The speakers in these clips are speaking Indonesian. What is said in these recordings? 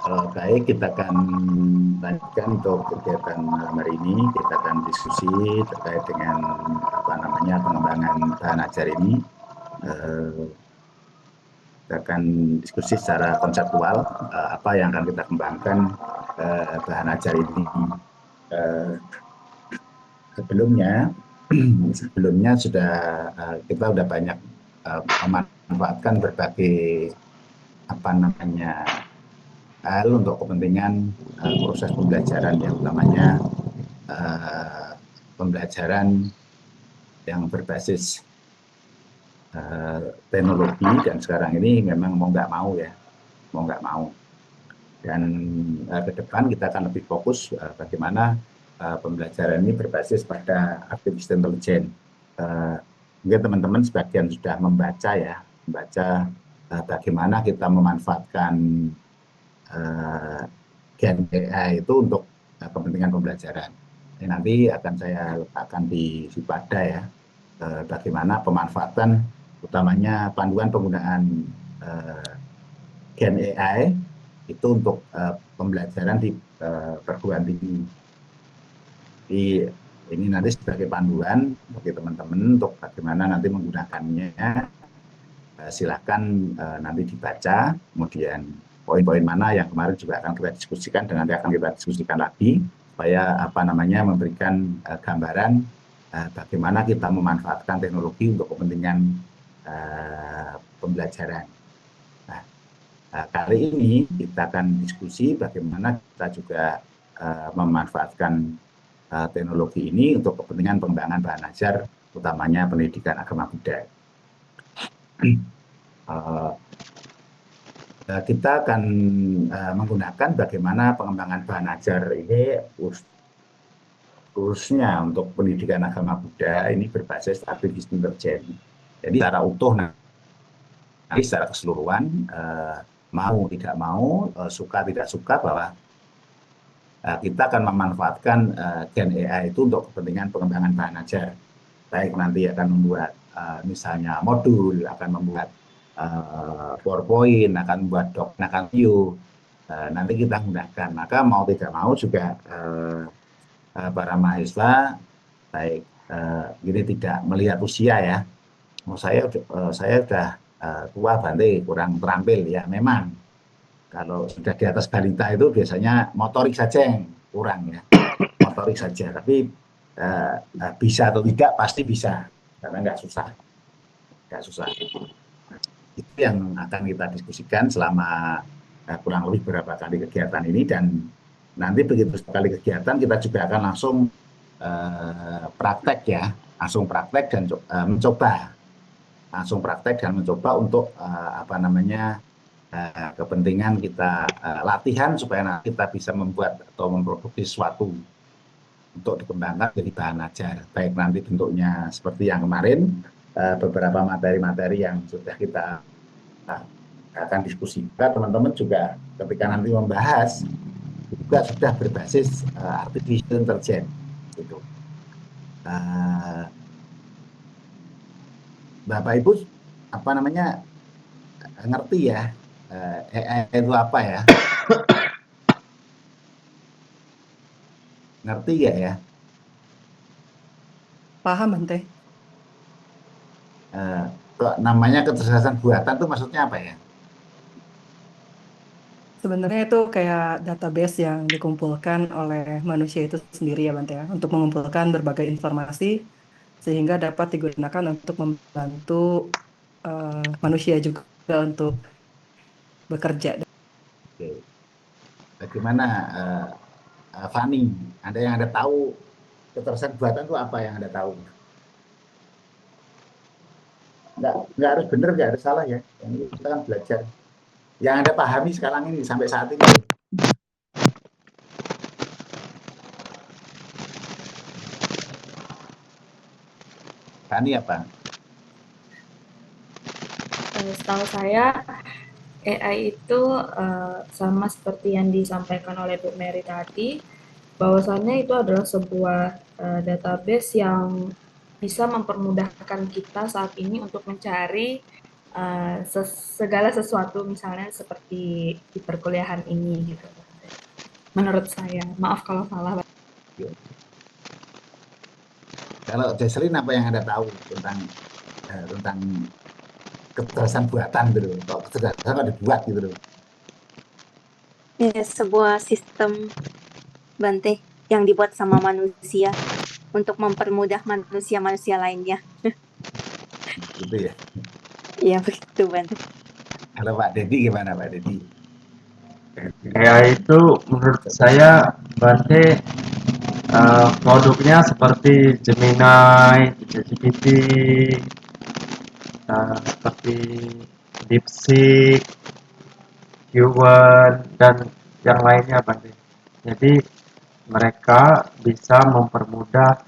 Baik, kita akan lanjutkan untuk kegiatan malam hari ini. Kita akan diskusi terkait dengan apa namanya pengembangan bahan ajar ini. Eh, Kita akan diskusi secara konseptual apa yang akan kita kembangkan bahan ajar ini. Eh, Sebelumnya, sebelumnya sudah kita sudah banyak memanfaatkan berbagai apa namanya hal untuk kepentingan proses pembelajaran yang utamanya uh, pembelajaran yang berbasis uh, teknologi dan sekarang ini memang mau nggak mau ya mau nggak mau dan ke depan kita akan lebih fokus bagaimana pembelajaran ini berbasis pada artificial intelligence. Uh, Mungkin teman-teman sebagian sudah membaca ya membaca bagaimana kita memanfaatkan uh, Gen AI itu untuk kepentingan pembelajaran. Ini nanti akan saya letakkan di Sipada ya, bagaimana pemanfaatan utamanya panduan penggunaan eh, Gen AI itu untuk pembelajaran di perguruan tinggi. Jadi ini nanti sebagai panduan bagi teman-teman untuk bagaimana nanti menggunakannya. Silahkan nanti dibaca, kemudian poin-poin mana yang kemarin juga akan kita diskusikan dan nanti akan kita diskusikan lagi supaya apa namanya memberikan gambaran bagaimana kita memanfaatkan teknologi untuk kepentingan pembelajaran. Nah, kali ini kita akan diskusi bagaimana kita juga memanfaatkan teknologi ini untuk kepentingan pengembangan bahan ajar, utamanya pendidikan agama Buddha. Kita akan menggunakan bagaimana pengembangan bahan ajar ini khususnya untuk pendidikan agama Buddha ini berbasis artificial intelligence. Jadi secara utuh nanti secara keseluruhan mau tidak mau suka tidak suka bahwa kita akan memanfaatkan Gen AI itu untuk kepentingan pengembangan bahan ajar. Baik nanti akan membuat misalnya modul, akan membuat PowerPoint, akan membuat doc, akan view, nanti kita gunakan. Maka mau tidak mau juga para mahasiswa baik ini tidak melihat usia ya. Saya sudah tua Bante, kurang terampil ya. Memang kalau sudah di atas balita itu biasanya motorik saja yang kurang ya, motorik saja. Tapi bisa atau tidak pasti bisa karena nggak susah. Itu yang akan kita diskusikan selama kurang lebih beberapa kali kegiatan ini dan nanti begitu sekali kegiatan kita juga akan langsung praktek ya, langsung praktek dan mencoba, langsung praktek dan mencoba untuk apa namanya kepentingan kita latihan supaya nanti kita bisa membuat atau memproduksi sesuatu untuk dikembangkan jadi bahan ajar. Baik nanti bentuknya seperti yang kemarin, beberapa materi-materi yang sudah kita akan diskusikan, teman-teman juga ketika nanti membahas juga sudah berbasis artificial intelligence. Gitu. Bapak Ibu apa namanya ngerti ya AI itu apa ya? Ngerti ya ya? Paham, Bante. Kok namanya kecerdasan buatan itu maksudnya apa ya? Sebenarnya itu kayak database yang dikumpulkan oleh manusia itu sendiri ya, Bante ya, untuk mengumpulkan berbagai informasi sehingga dapat digunakan untuk membantu manusia juga untuk bekerja. Oke. Bagaimana Fani? Ada yang Anda tahu kecerdasan buatan itu apa yang Anda tahu? Nggak harus benar, nggak harus salah ya. Yang ini kita kan belajar. Yang Anda pahami sekarang ini sampai saat ini loh. Fani apa? Setahu saya AI itu sama seperti yang disampaikan oleh Bu Mary tadi, bahwasannya itu adalah sebuah database yang bisa mempermudahkan kita saat ini untuk mencari segala sesuatu misalnya seperti di perkuliahan ini gitu. Menurut saya, maaf kalau salah. Kalau Jesslyn apa yang Anda tahu tentang kecerdasan buatan gitu loh. Kalau kecerdasan kok dibuat gitu loh. Ya, sebuah sistem Bante yang dibuat sama manusia untuk mempermudah manusia-manusia lainnya. Gitu ya. Iya, begitu Bante. Kalau Pak Dedi gimana Pak Dedi? AI itu menurut saya Bante produknya seperti Gemini, ChatGPT, seperti DeepSeek, Q1 dan yang lainnya Bante. Jadi mereka bisa mempermudah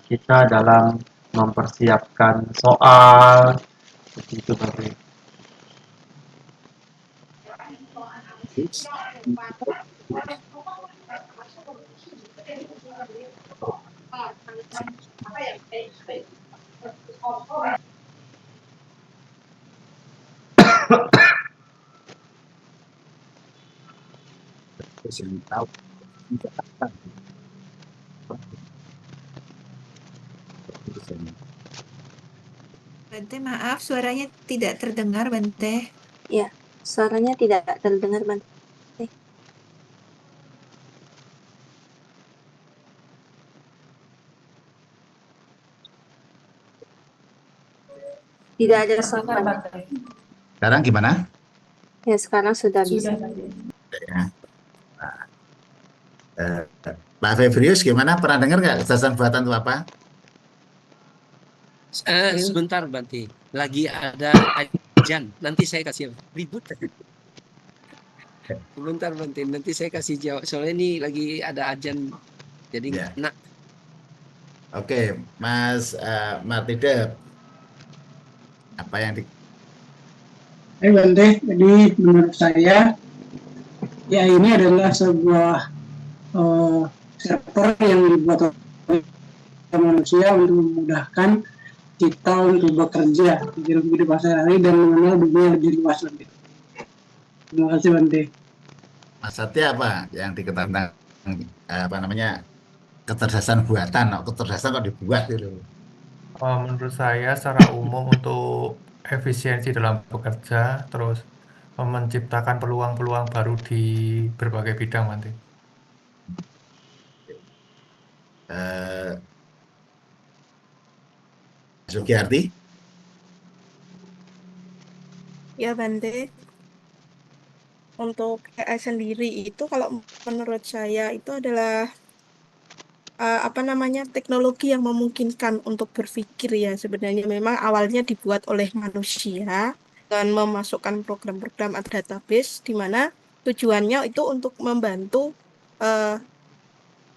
kita dalam mempersiapkan soal begitu Bante. Jesslyn tahu. Bante, maaf, suaranya tidak terdengar, Bante. Ya, suaranya tidak terdengar Bante. Tidak ada suara Bante. Sekarang gimana? Ya, sekarang sudah bisa. Ya. Pak Febrius gimana? Pernah dengar nggak kecerdasan buatan itu apa? Sebentar Banti, lagi ada ajan. Nanti saya kasih ribut. Sebentar Banti, nanti saya kasih jawab. Soalnya ini lagi ada ajan, jadi Ya. nggak enak. Oke, Mas Martide, apa yang di Bante, jadi menurut saya ya ini adalah sebuah server yang dibuat oleh manusia untuk memudahkan kita untuk bekerja di kehidupan sehari-hari dan mengenal dunia lebih luas Bante. Terima kasih Bante. Mas Satya apa yang diketahui tentang apa namanya kecerdasan buatan? Kecerdasan kok dibuat gitu. Menurut saya secara umum untuk efisiensi dalam bekerja, terus menciptakan peluang-peluang baru di berbagai bidang nanti. Eh, Sugiyarti? Ya, Bante. Untuk AI sendiri itu kalau menurut saya itu adalah teknologi yang memungkinkan untuk berpikir ya. Sebenarnya memang awalnya dibuat oleh manusia dan memasukkan program-program atau database di mana tujuannya itu untuk membantu eh,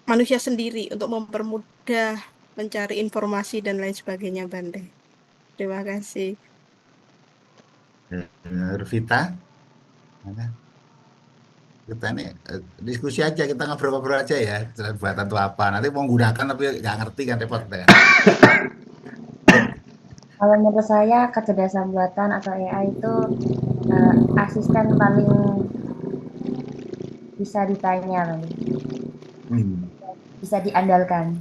manusia sendiri untuk mempermudah mencari informasi dan lain sebagainya, Bante. Terima kasih. Revita? Mana? Kita nih diskusi aja, kita ngobrol-ngobrol aja ya. Kecerdasan buatan itu apa? Nanti mau menggunakan tapi nggak ngerti kan repot kan? Kalau menurut saya kecerdasan buatan atau AI itu asisten paling bisa ditanya, bisa diandalkan.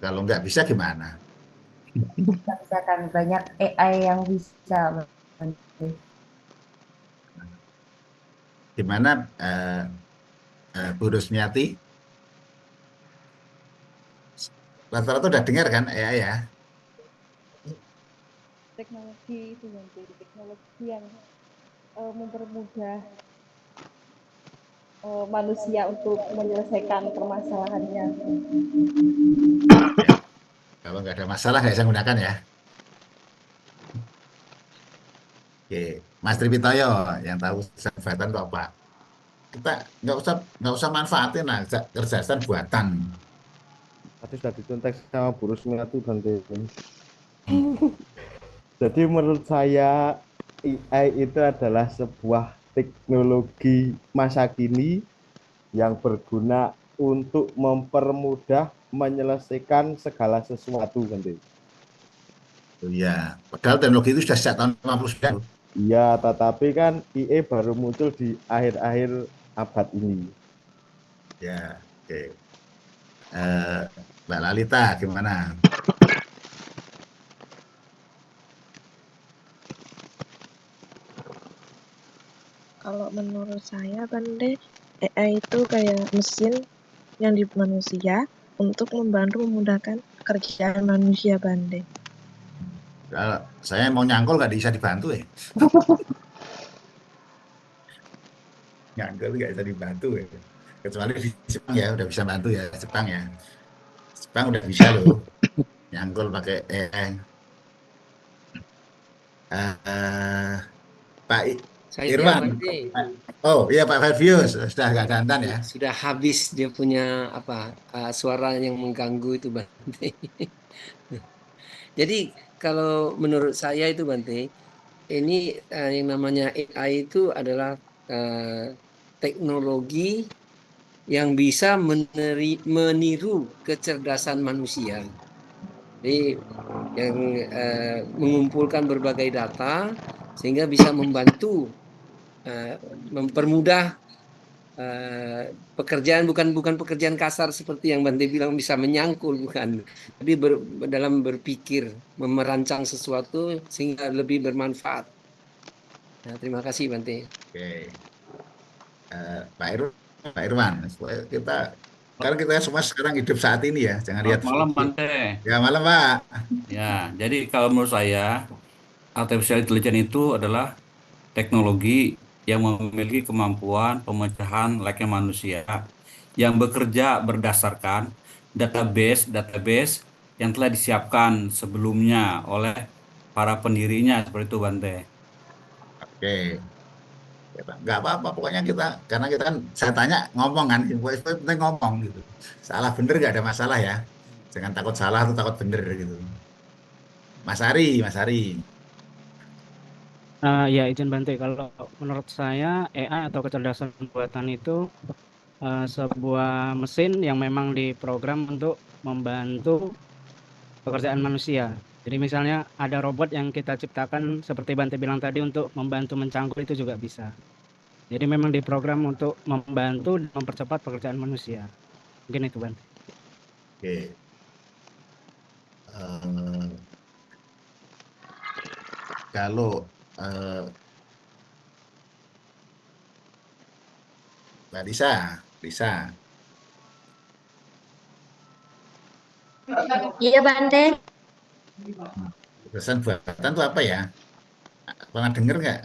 Kalau nggak bisa gimana? Bisa kan banyak AI yang bisa. Gimana Bu Rusmiati? Rata-rata udah dengar kan AI ya? Teknologi itu teknologi yang mempermudah manusia untuk menyelesaikan permasalahannya. Ya. Kalau nggak ada masalah nggak bisa gunakan ya. Oke, Mas Tripitoyo yang tahu kecerdasan itu apa? Kita nggak usah manfaatin lah kecerdasan buatan. Tadi sudah dicontek sama Bu Rusmiati Bante. Jadi menurut saya AI itu adalah sebuah teknologi masa kini yang berguna untuk mempermudah menyelesaikan segala sesuatu Bante. Iya, padahal teknologi itu sudah sejak tahun 59. Iya, tetapi kan IE baru muncul di akhir-akhir abad ini. Ya, oke. Eh, Mbak Lalita, gimana? Kalau menurut saya Bante, AI itu kayak mesin yang dibuat manusia untuk membantu memudahkan pekerjaan manusia Bante. Kalau saya mau nyangkul nggak bisa dibantu ya? Nyangkul nggak bisa dibantu ya. Kecuali di Jepang ya, udah bisa bantu ya, Jepang ya. Jepang udah bisa loh, nyangkul pakai AI. Eh, Pak Saya Irwan. Bante. Oh iya Pak Fervius, sudah agak jantan ya. Sudah habis dia punya suara yang mengganggu itu Bante. Jadi kalau menurut saya itu Bante, ini yang namanya AI itu adalah teknologi yang bisa meniru kecerdasan manusia. Jadi yang mengumpulkan berbagai data sehingga bisa membantu mempermudah pekerjaan, bukan pekerjaan kasar seperti yang Bante bilang bisa menyangkul, bukan, tapi dalam berpikir, merancang sesuatu sehingga lebih bermanfaat. Nah, terima kasih Bante. Oke. Pak Irwan, kita karena kita semua sekarang hidup saat ini ya, jangan lihat. Selamat malam Bante. Ya malam Pak. Ya, jadi kalau menurut saya artificial intelligence itu adalah teknologi yang memiliki kemampuan pemecahan layaknya manusia yang bekerja berdasarkan database yang telah disiapkan sebelumnya oleh para pendirinya seperti itu Bante. Oke. Ya, Pak. Nggak apa-apa, pokoknya kita, karena kita kan, saya tanya ngomong kan, info itu penting ngomong gitu. Salah bener nggak ada masalah ya. Jangan takut salah atau takut bener gitu. Mas Ari. Ya izin Bante, kalau menurut saya AI atau kecerdasan buatan itu sebuah mesin yang memang diprogram untuk membantu pekerjaan manusia. Jadi misalnya ada robot yang kita ciptakan seperti Bante bilang tadi untuk membantu mencangkul itu juga bisa. Jadi memang diprogram untuk membantu dan mempercepat pekerjaan manusia. Mungkin itu Bante. Oke. Kalau Mbak Lisa. Iya Bante. Kecerdasan buatan itu apa ya? Pernah dengar nggak?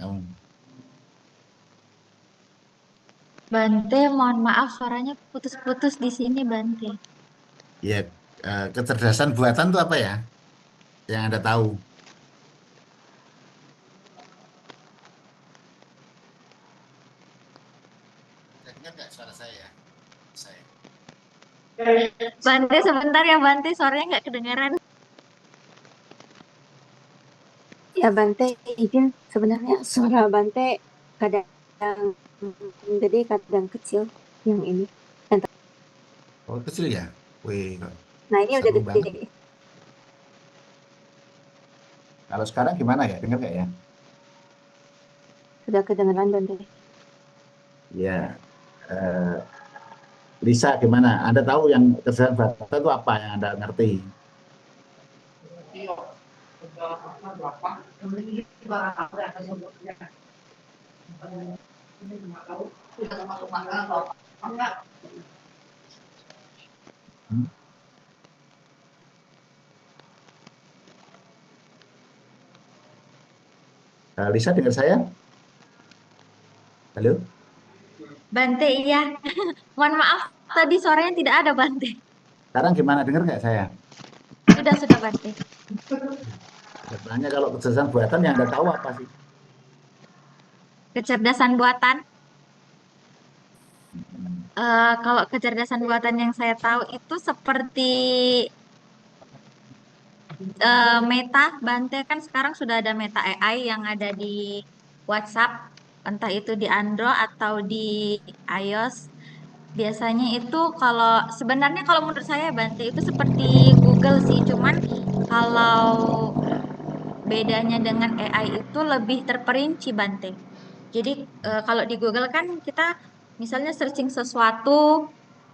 Bante, mohon maaf suaranya putus-putus di sini Bante. Ya, kecerdasan buatan itu apa ya? Yang Anda tahu? Dengar nggak suara saya? Bante sebentar ya Bante, suaranya nggak kedengaran. Ya Bante, izin sebenarnya suara Bante kadang gede, kadang kecil yang ini. Oh, kecil ya? Wih, Nah ini udah seru banget. gede. Kalau sekarang gimana ya? Dengar nggak ya? Sudah kedengeran Bante. Ya. Lisa, gimana? Anda tahu yang kecerdasan buatan itu apa yang Anda ngerti? Lisa, dengar saya? Halo? Bante, iya. Mohon maaf, tadi suaranya tidak ada Bante. Sekarang gimana? Dengar nggak saya? Sudah Bante. Sebenarnya kalau kecerdasan buatan yang Anda tahu apa sih? Kecerdasan buatan. Kalau kecerdasan buatan yang saya tahu itu seperti Meta, Bante, kan sekarang sudah ada Meta AI yang ada di WhatsApp, entah itu di Android atau di iOS. Biasanya itu sebenarnya kalau menurut saya Bante itu seperti Google sih, cuman kalau bedanya dengan AI itu lebih terperinci, Bante. Jadi kalau di Google kan kita misalnya searching sesuatu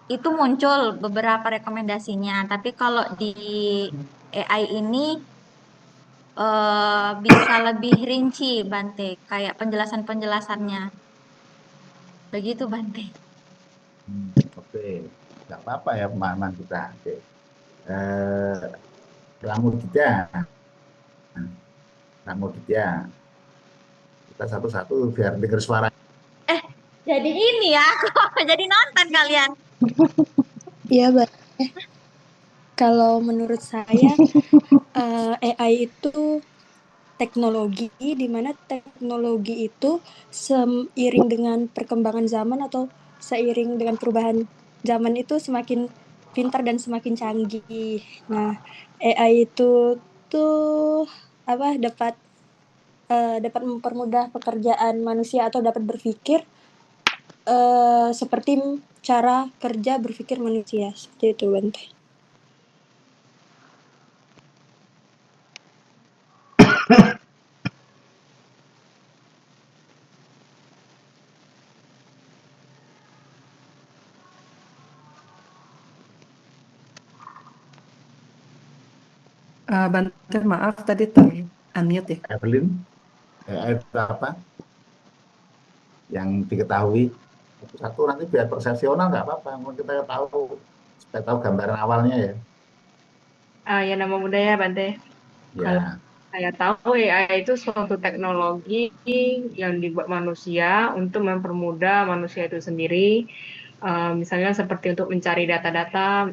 itu muncul beberapa rekomendasinya, tapi kalau di AI ini bisa lebih rinci, Bante, kayak penjelasan-penjelasannya. Begitu, Bante. Oke, nggak apa-apa ya pemahaman kita. Oke. Pramudita, kita satu-satu biar dengar suara. Jadi ini ya, aku jadi nonton kalian. Iya, Bante. Kalau menurut saya AI itu teknologi di mana teknologi itu seiring dengan perkembangan zaman atau seiring dengan perubahan zaman itu semakin pintar dan semakin canggih. Nah, AI itu tuh dapat mempermudah pekerjaan manusia atau dapat berpikir seperti cara kerja berpikir manusia. Seperti itu, Bante. Bante, maaf tadi unmute ya. Evelyn, itu apa yang diketahui satu nanti biar persepsional nggak apa-apa, mau kita tahu supaya tahu gambaran awalnya ya. Ya nama budaya Bante. Kalau Ya, saya tahu AI itu suatu teknologi yang dibuat manusia untuk mempermudah manusia itu sendiri. Misalnya seperti untuk mencari data-data,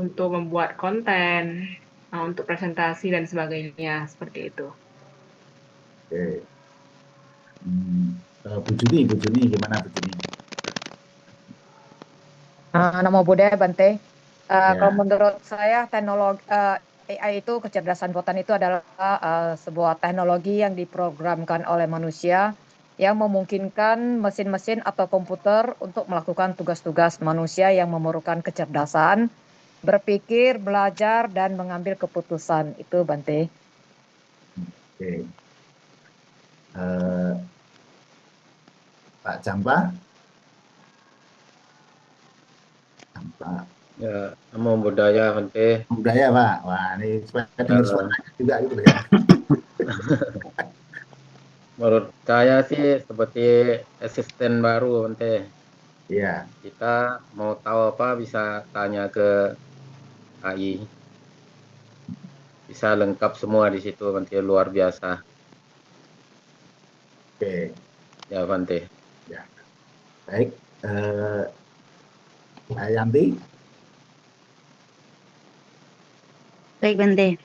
untuk membuat konten, untuk presentasi dan sebagainya seperti itu. oke. Bu Juni gimana Bu Juni? Namo Buddhaya Bante. Kalau Ya, menurut saya teknologi AI itu kecerdasan buatan itu adalah sebuah teknologi yang diprogramkan oleh manusia yang memungkinkan mesin-mesin atau komputer untuk melakukan tugas-tugas manusia yang memerlukan kecerdasan, berpikir, belajar, dan mengambil keputusan. Itu Bante. oke. Pak Jampa? Ya, namo budaya Bante. Budaya Pak, wah ini supaya dengar suaranya juga gitu ya. Menurut saya sih seperti asisten baru Bante. Iya. Kita mau tahu apa bisa tanya ke AI. Bisa lengkap semua di situ Bante, luar biasa. Oke. Ya Bante. Ya. Baik. Yanti? Baik, Bante.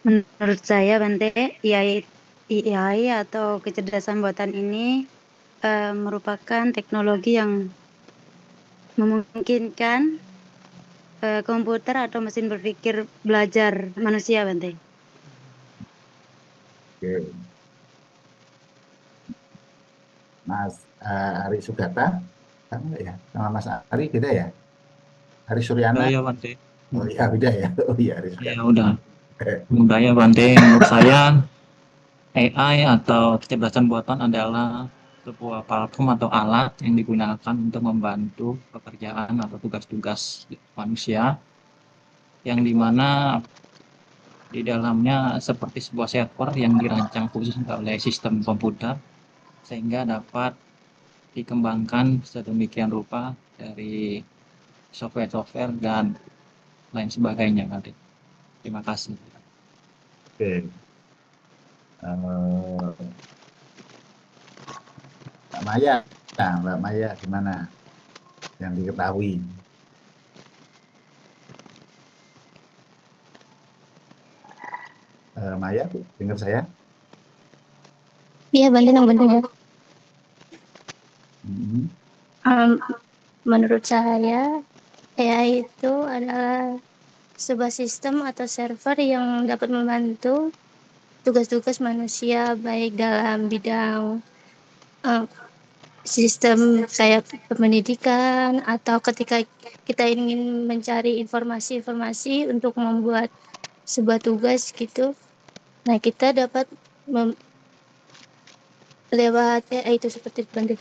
Menurut saya, Bante, AI atau kecerdasan buatan ini merupakan teknologi yang memungkinkan komputer atau mesin berpikir belajar manusia, Bante. Oke. Mas Ari Sugata? Sama ya? Sama Mas Ari beda ya? Ari Suryana? Budaya Bante. Oh iya beda ya? Oh iya Ari Sugata. Ya udah. Budaya Bante, menurut saya AI atau kecerdasan buatan adalah sebuah platform atau alat yang digunakan untuk membantu pekerjaan atau tugas-tugas manusia yang dimana di dalamnya seperti sebuah server yang dirancang khusus oleh sistem komputer sehingga dapat dikembangkan sedemikian rupa dari software-software dan lain sebagainya nanti. Terima kasih. Oke. Mbak Maya gimana yang diketahui? Maya, dengar saya? Iya, Bante, ya. Menurut saya, AI itu adalah sebuah sistem atau server yang dapat membantu tugas-tugas manusia baik dalam bidang sistem kayak pendidikan atau ketika kita ingin mencari informasi-informasi untuk membuat sebuah tugas gitu. Nah, kita dapat lewat AI itu seperti itu Bante.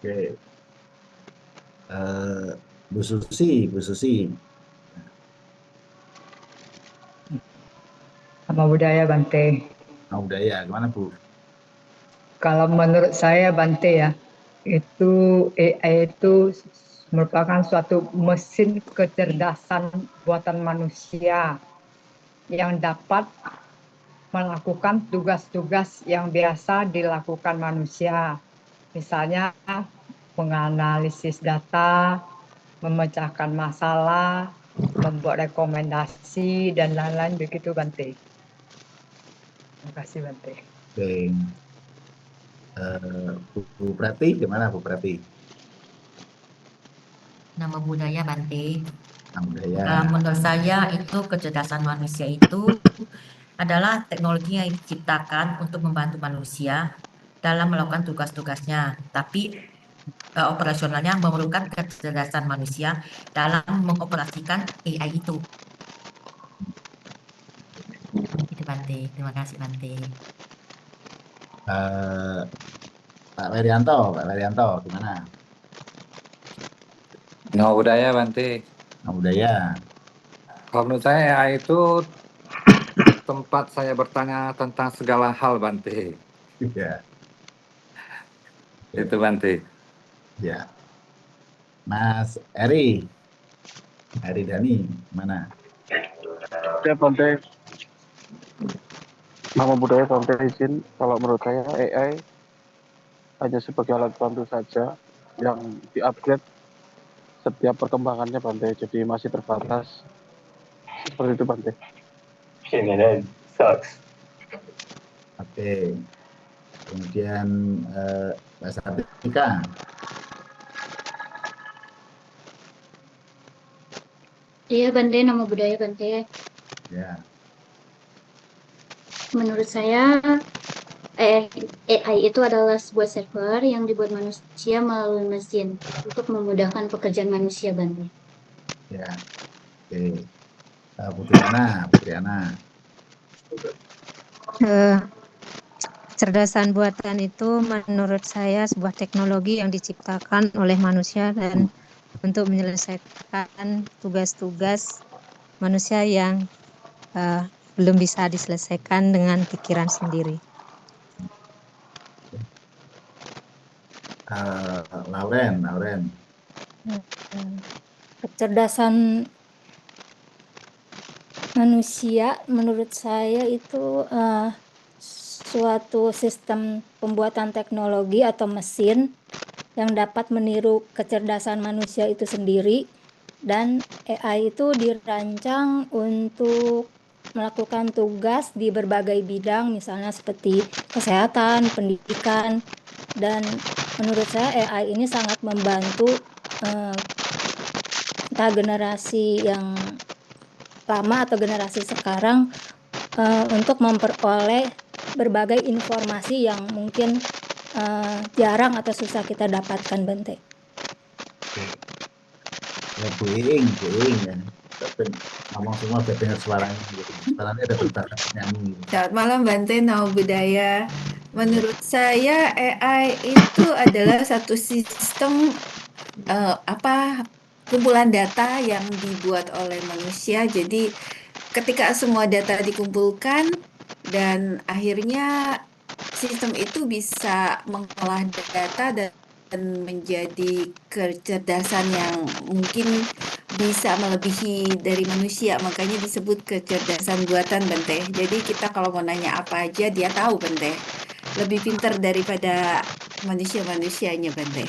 Oke. Bu Susi. Nama budaya Bante. Nah, budaya, gimana Bu? Kalau menurut saya Bante ya, itu AI itu merupakan suatu mesin kecerdasan buatan manusia yang dapat melakukan tugas-tugas yang biasa dilakukan manusia. Misalnya menganalisis data, memecahkan masalah, membuat rekomendasi, dan lain-lain begitu Bante. Terima kasih Bante. Oke. Bu Prati, gimana Bu Prati? Nama budaya Bante. Nama budaya. Menurut saya itu kecerdasan manusia itu adalah teknologi yang diciptakan untuk membantu manusia dalam melakukan tugas-tugasnya. Tapi operasionalnya memerlukan kecerdasan manusia dalam mengoperasikan AI itu. Itu Bante. Terima kasih Bante. Pak Werianto, gimana? Nama budaya Bante. Nama budaya. Kalau menurut saya AI itu tempat saya bertanya tentang segala hal Bante. Iya. Itu Bante. Ya. Mas Eri Dani, mana? Ya Bante. Nama budaya Bante izin, kalau menurut saya AI hanya sebagai alat bantu saja yang di-upgrade setiap perkembangannya Bante, jadi masih terbatas. Seperti itu Bante. Oke. Kemudian Mbak Sartika. Iya Bante, nama budaya Bante. Ya. Menurut saya AI itu adalah sebuah server yang dibuat manusia melalui mesin untuk memudahkan pekerjaan manusia Bante. Ya. Oke. Putriana. Kecerdasan buatan itu menurut saya sebuah teknologi yang diciptakan oleh manusia dan untuk menyelesaikan tugas-tugas manusia yang belum bisa diselesaikan dengan pikiran sendiri. Lauren. Kecerdasan manusia menurut saya itu suatu sistem pembuatan teknologi atau mesin yang dapat meniru kecerdasan manusia itu sendiri, dan AI itu dirancang untuk melakukan tugas di berbagai bidang, misalnya seperti kesehatan, pendidikan, dan menurut saya AI ini sangat membantu entah generasi yang lama atau generasi sekarang untuk memperoleh berbagai informasi yang mungkin jarang atau susah kita dapatkan Bante. Ya Bu Iing ya. Ngomong semua biar dengar suaranya. Suaranya ada berbakat nyanyi. Selamat malam Bante, nama budaya. Menurut saya AI itu adalah satu sistem kumpulan data yang dibuat oleh manusia. Jadi ketika semua data dikumpulkan dan akhirnya sistem itu bisa mengolah data dan menjadi kecerdasan yang mungkin bisa melebihi dari manusia, makanya disebut kecerdasan buatan Bante. Jadi kita kalau mau nanya apa aja dia tahu Bante, lebih pintar daripada manusia-manusianya Bante.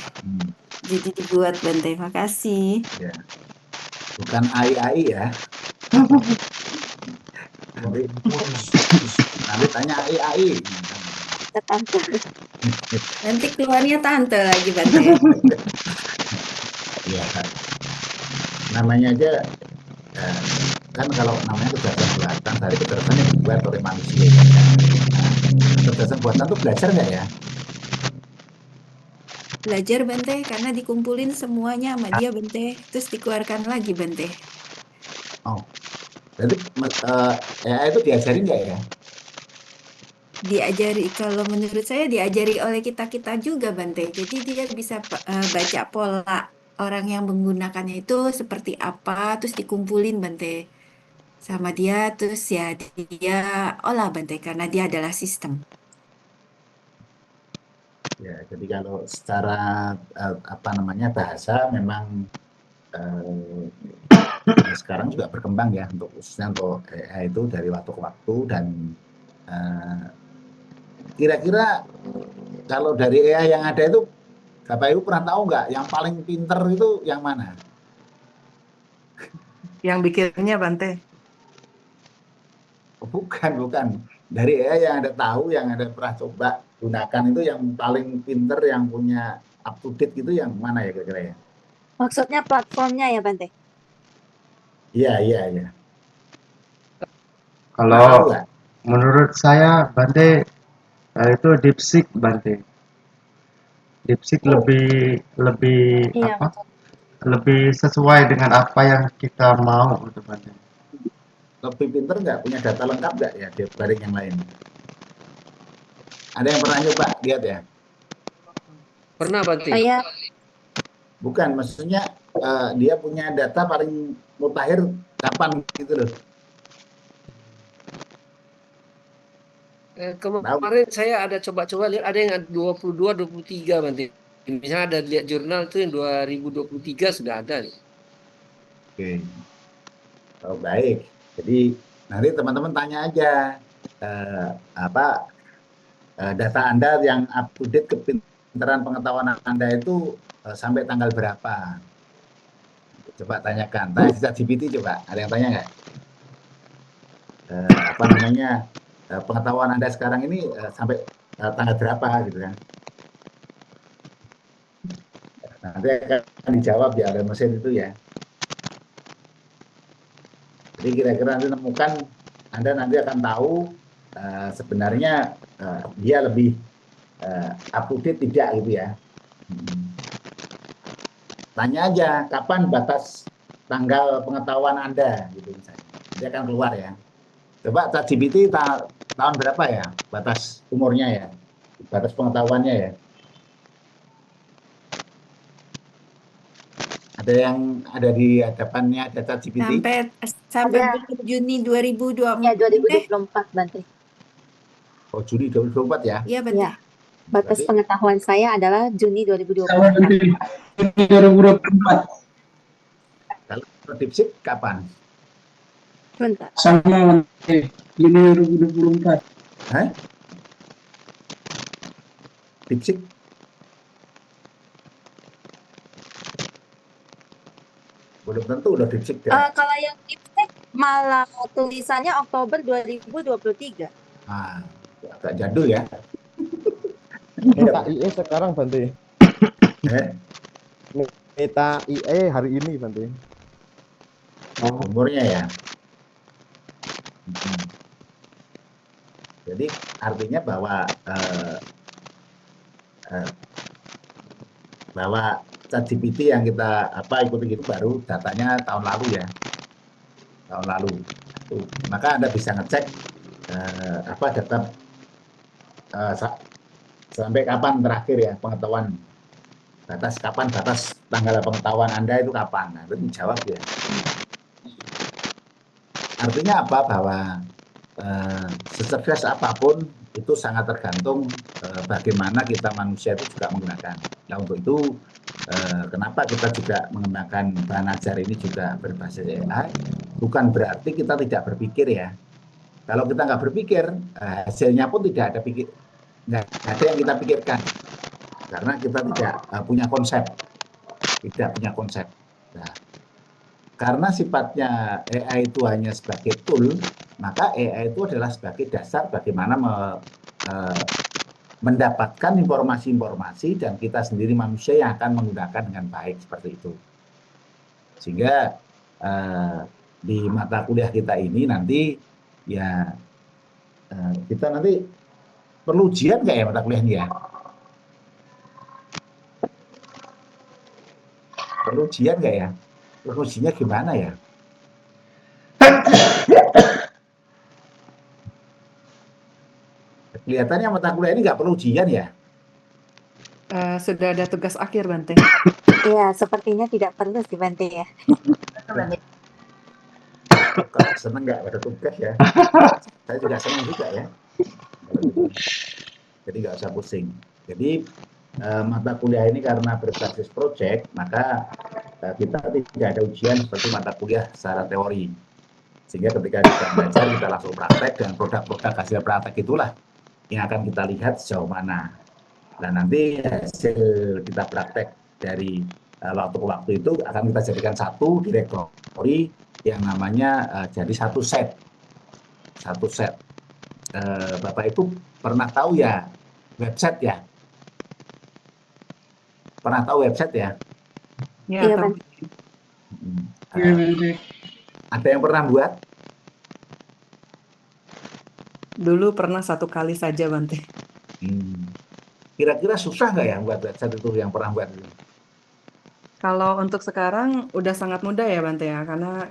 Jadi dibuat Bante. Makasih. Ya. Bukan AI ya. Nanti tanya AI. Nanti keluarnya tante lagi Bante. Ya. Namanya aja kan kalau namanya kecerdasan buatan, dari kecerdasan yang dibuat oleh manusia. Nah, kecerdasan buatan itu belajar nggak ya? Belajar Bante, karena dikumpulin semuanya sama dia Bante, terus dikeluarkan lagi Bante. Oh, Berarti AI itu diajarin nggak ya? Diajari, kalau menurut saya diajari oleh kita-kita juga, Bante. Jadi dia bisa baca pola orang yang menggunakannya itu seperti apa, terus dikumpulin, Bante, sama dia, terus ya dia olah, Bante, karena dia adalah sistem. Ya, jadi kalau secara apa namanya bahasa memang sekarang juga berkembang ya, untuk khususnya untuk AI itu dari waktu ke waktu. Dan kira-kira kalau dari AI yang ada itu, Bapak Ibu pernah tahu nggak yang paling pinter itu yang mana? Yang bikinnya Bante. Bukan. Dari AI yang ada tahu, yang ada pernah coba gunakan itu, yang paling pinter, yang punya up to date gitu yang mana ya kira-kira ya? Maksudnya platformnya ya, Bante? Iya. Kalau menurut saya Bante itu DeepSeek Bante. DeepSeek lebih Iya, apa? betul. Lebih sesuai dengan apa yang kita mau gitu Bante. Lebih pinter nggak, punya data lengkap nggak ya dibanding yang lain? Ada yang pernah nyoba lihat ya? Pernah, Bante? Saya Bukan, maksudnya dia punya data paling mutakhir kapan gitu loh. Kemarin saya ada coba-coba lihat, ada yang 22, 23, Bante. Misalnya ada lihat jurnal itu yang 2023 sudah ada nih. Oke. Oh, baik. Jadi nanti teman-teman tanya aja data Anda yang up to date, kepintaran pengetahuan Anda itu sampai tanggal berapa. Coba tanyakan. Tanya di ChatGPT coba. Ada yang tanya nggak? Pengetahuan Anda sekarang ini sampai tanggal berapa gitu kan? Nanti akan dijawab ya oleh mesin itu ya. Jadi kira-kira nanti temukan, Anda nanti akan tahu sebenarnya dia lebih up to date tidak gitu ya. Tanya aja kapan batas tanggal pengetahuan Anda gitu misalnya. Dia akan keluar ya. Coba ChatGPT tahun berapa ya batas umurnya ya, batas pengetahuannya ya. Ada yang ada di hadapannya ada ChatGPT? Sampai ada bulan Juni 2024. ya 2024, Bante. Oh, Juni 2024 ya? Iya, Bante. Ya. Batas Berarti pengetahuan saya adalah Juni 2024. Sama Bante. Juni 2024. kalau DeepSeek kapan? Bentar. Sama Bante. Juni 2024. Hah? DeepSeek? Belum tentu udah DeepSeek ya. Kalau yang DeepSeek malah tulisannya Oktober 2023. Nah, agak jadul ya. Meta IE sekarang Bante. Meta IE hari ini Bante. Umurnya ya. Jadi artinya bahwa ChatGPT yang kita ikuti itu baru datanya tahun lalu ya. Tahun lalu. Maka Anda bisa ngecek data sampai kapan terakhir ya pengetahuan, batas tanggal pengetahuan Anda itu kapan. Nah, itu dijawab ya. Artinya apa? Bahwa secerdas apapun itu sangat tergantung bagaimana kita manusia itu juga menggunakan. Nah, untuk itu kenapa kita juga mengembangkan bahan ajar ini juga berbasis AI, bukan berarti kita tidak berpikir ya. Kalau kita nggak berpikir, hasilnya pun nggak ada yang kita pikirkan, karena kita tidak punya konsep, Nah, karena sifatnya AI itu hanya sebagai tool, maka AI itu adalah sebagai dasar bagaimana mendapatkan informasi-informasi, dan kita sendiri manusia yang akan menggunakan dengan baik seperti itu. Sehingga di mata kuliah kita ini nanti ya kita nanti perlu ujian nggak ya mata kuliah ini ya? Perlu ujian nggak ya? Ujinya gimana ya? kelihatannya mata kuliah ini nggak perlu ujian ya. Sudah ada tugas akhir, Bante. Iya, sepertinya tidak perlu sih Bante ya. Kok seneng nggak pada tugas ya? Saya juga seneng juga ya. Jadi nggak usah pusing. Jadi mata kuliah ini karena berbasis project, maka kita tidak ada ujian seperti mata kuliah secara teori. Sehingga ketika kita belajar, kita langsung praktek, dan produk-produk hasil praktek itulah yang akan kita lihat sejauh mana. Dan nanti hasil kita praktek dari waktu ke waktu itu akan kita jadikan satu direktori yang namanya jadi satu set. Satu set. Bapak Ibu pernah tahu ya website ya? Pernah tahu website ya? Iya, Bante. Iya, Bante. Ada yang pernah buat? Dulu pernah 1 kali saja, Bante. Kira-kira susah nggak ya buat website itu yang pernah buat itu? Kalau untuk sekarang udah sangat mudah ya, Bante ya, karena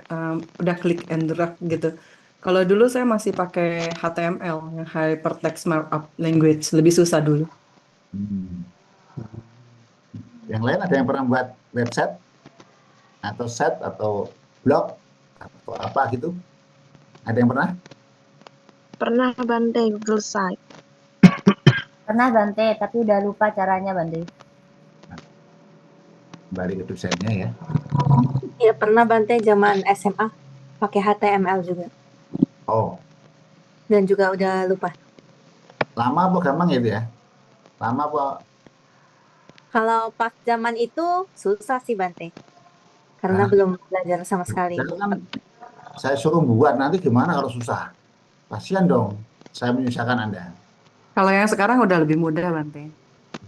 udah click and drag gitu. Kalau dulu saya masih pakai HTML, yang Hypertext Markup Language, lebih susah dulu. Yang lain ada yang pernah buat website atau set atau blog atau apa gitu? Ada yang pernah? Pernah Bante, Google Site. Pernah Bante, tapi udah lupa caranya Bante. Kembali ke dosennya ya. Iya, pernah Bante zaman SMA pakai HTML juga. Oh, Dan juga udah lupa. lama apa gampang ya itu ya? Lama apa? Kalau pas zaman itu susah sih Bante. Karena belum belajar sama sekali. Kan saya suruh buat, nanti gimana kalau susah? Kasihan dong, saya menyusahkan Anda. Kalau yang sekarang udah lebih mudah, Bante.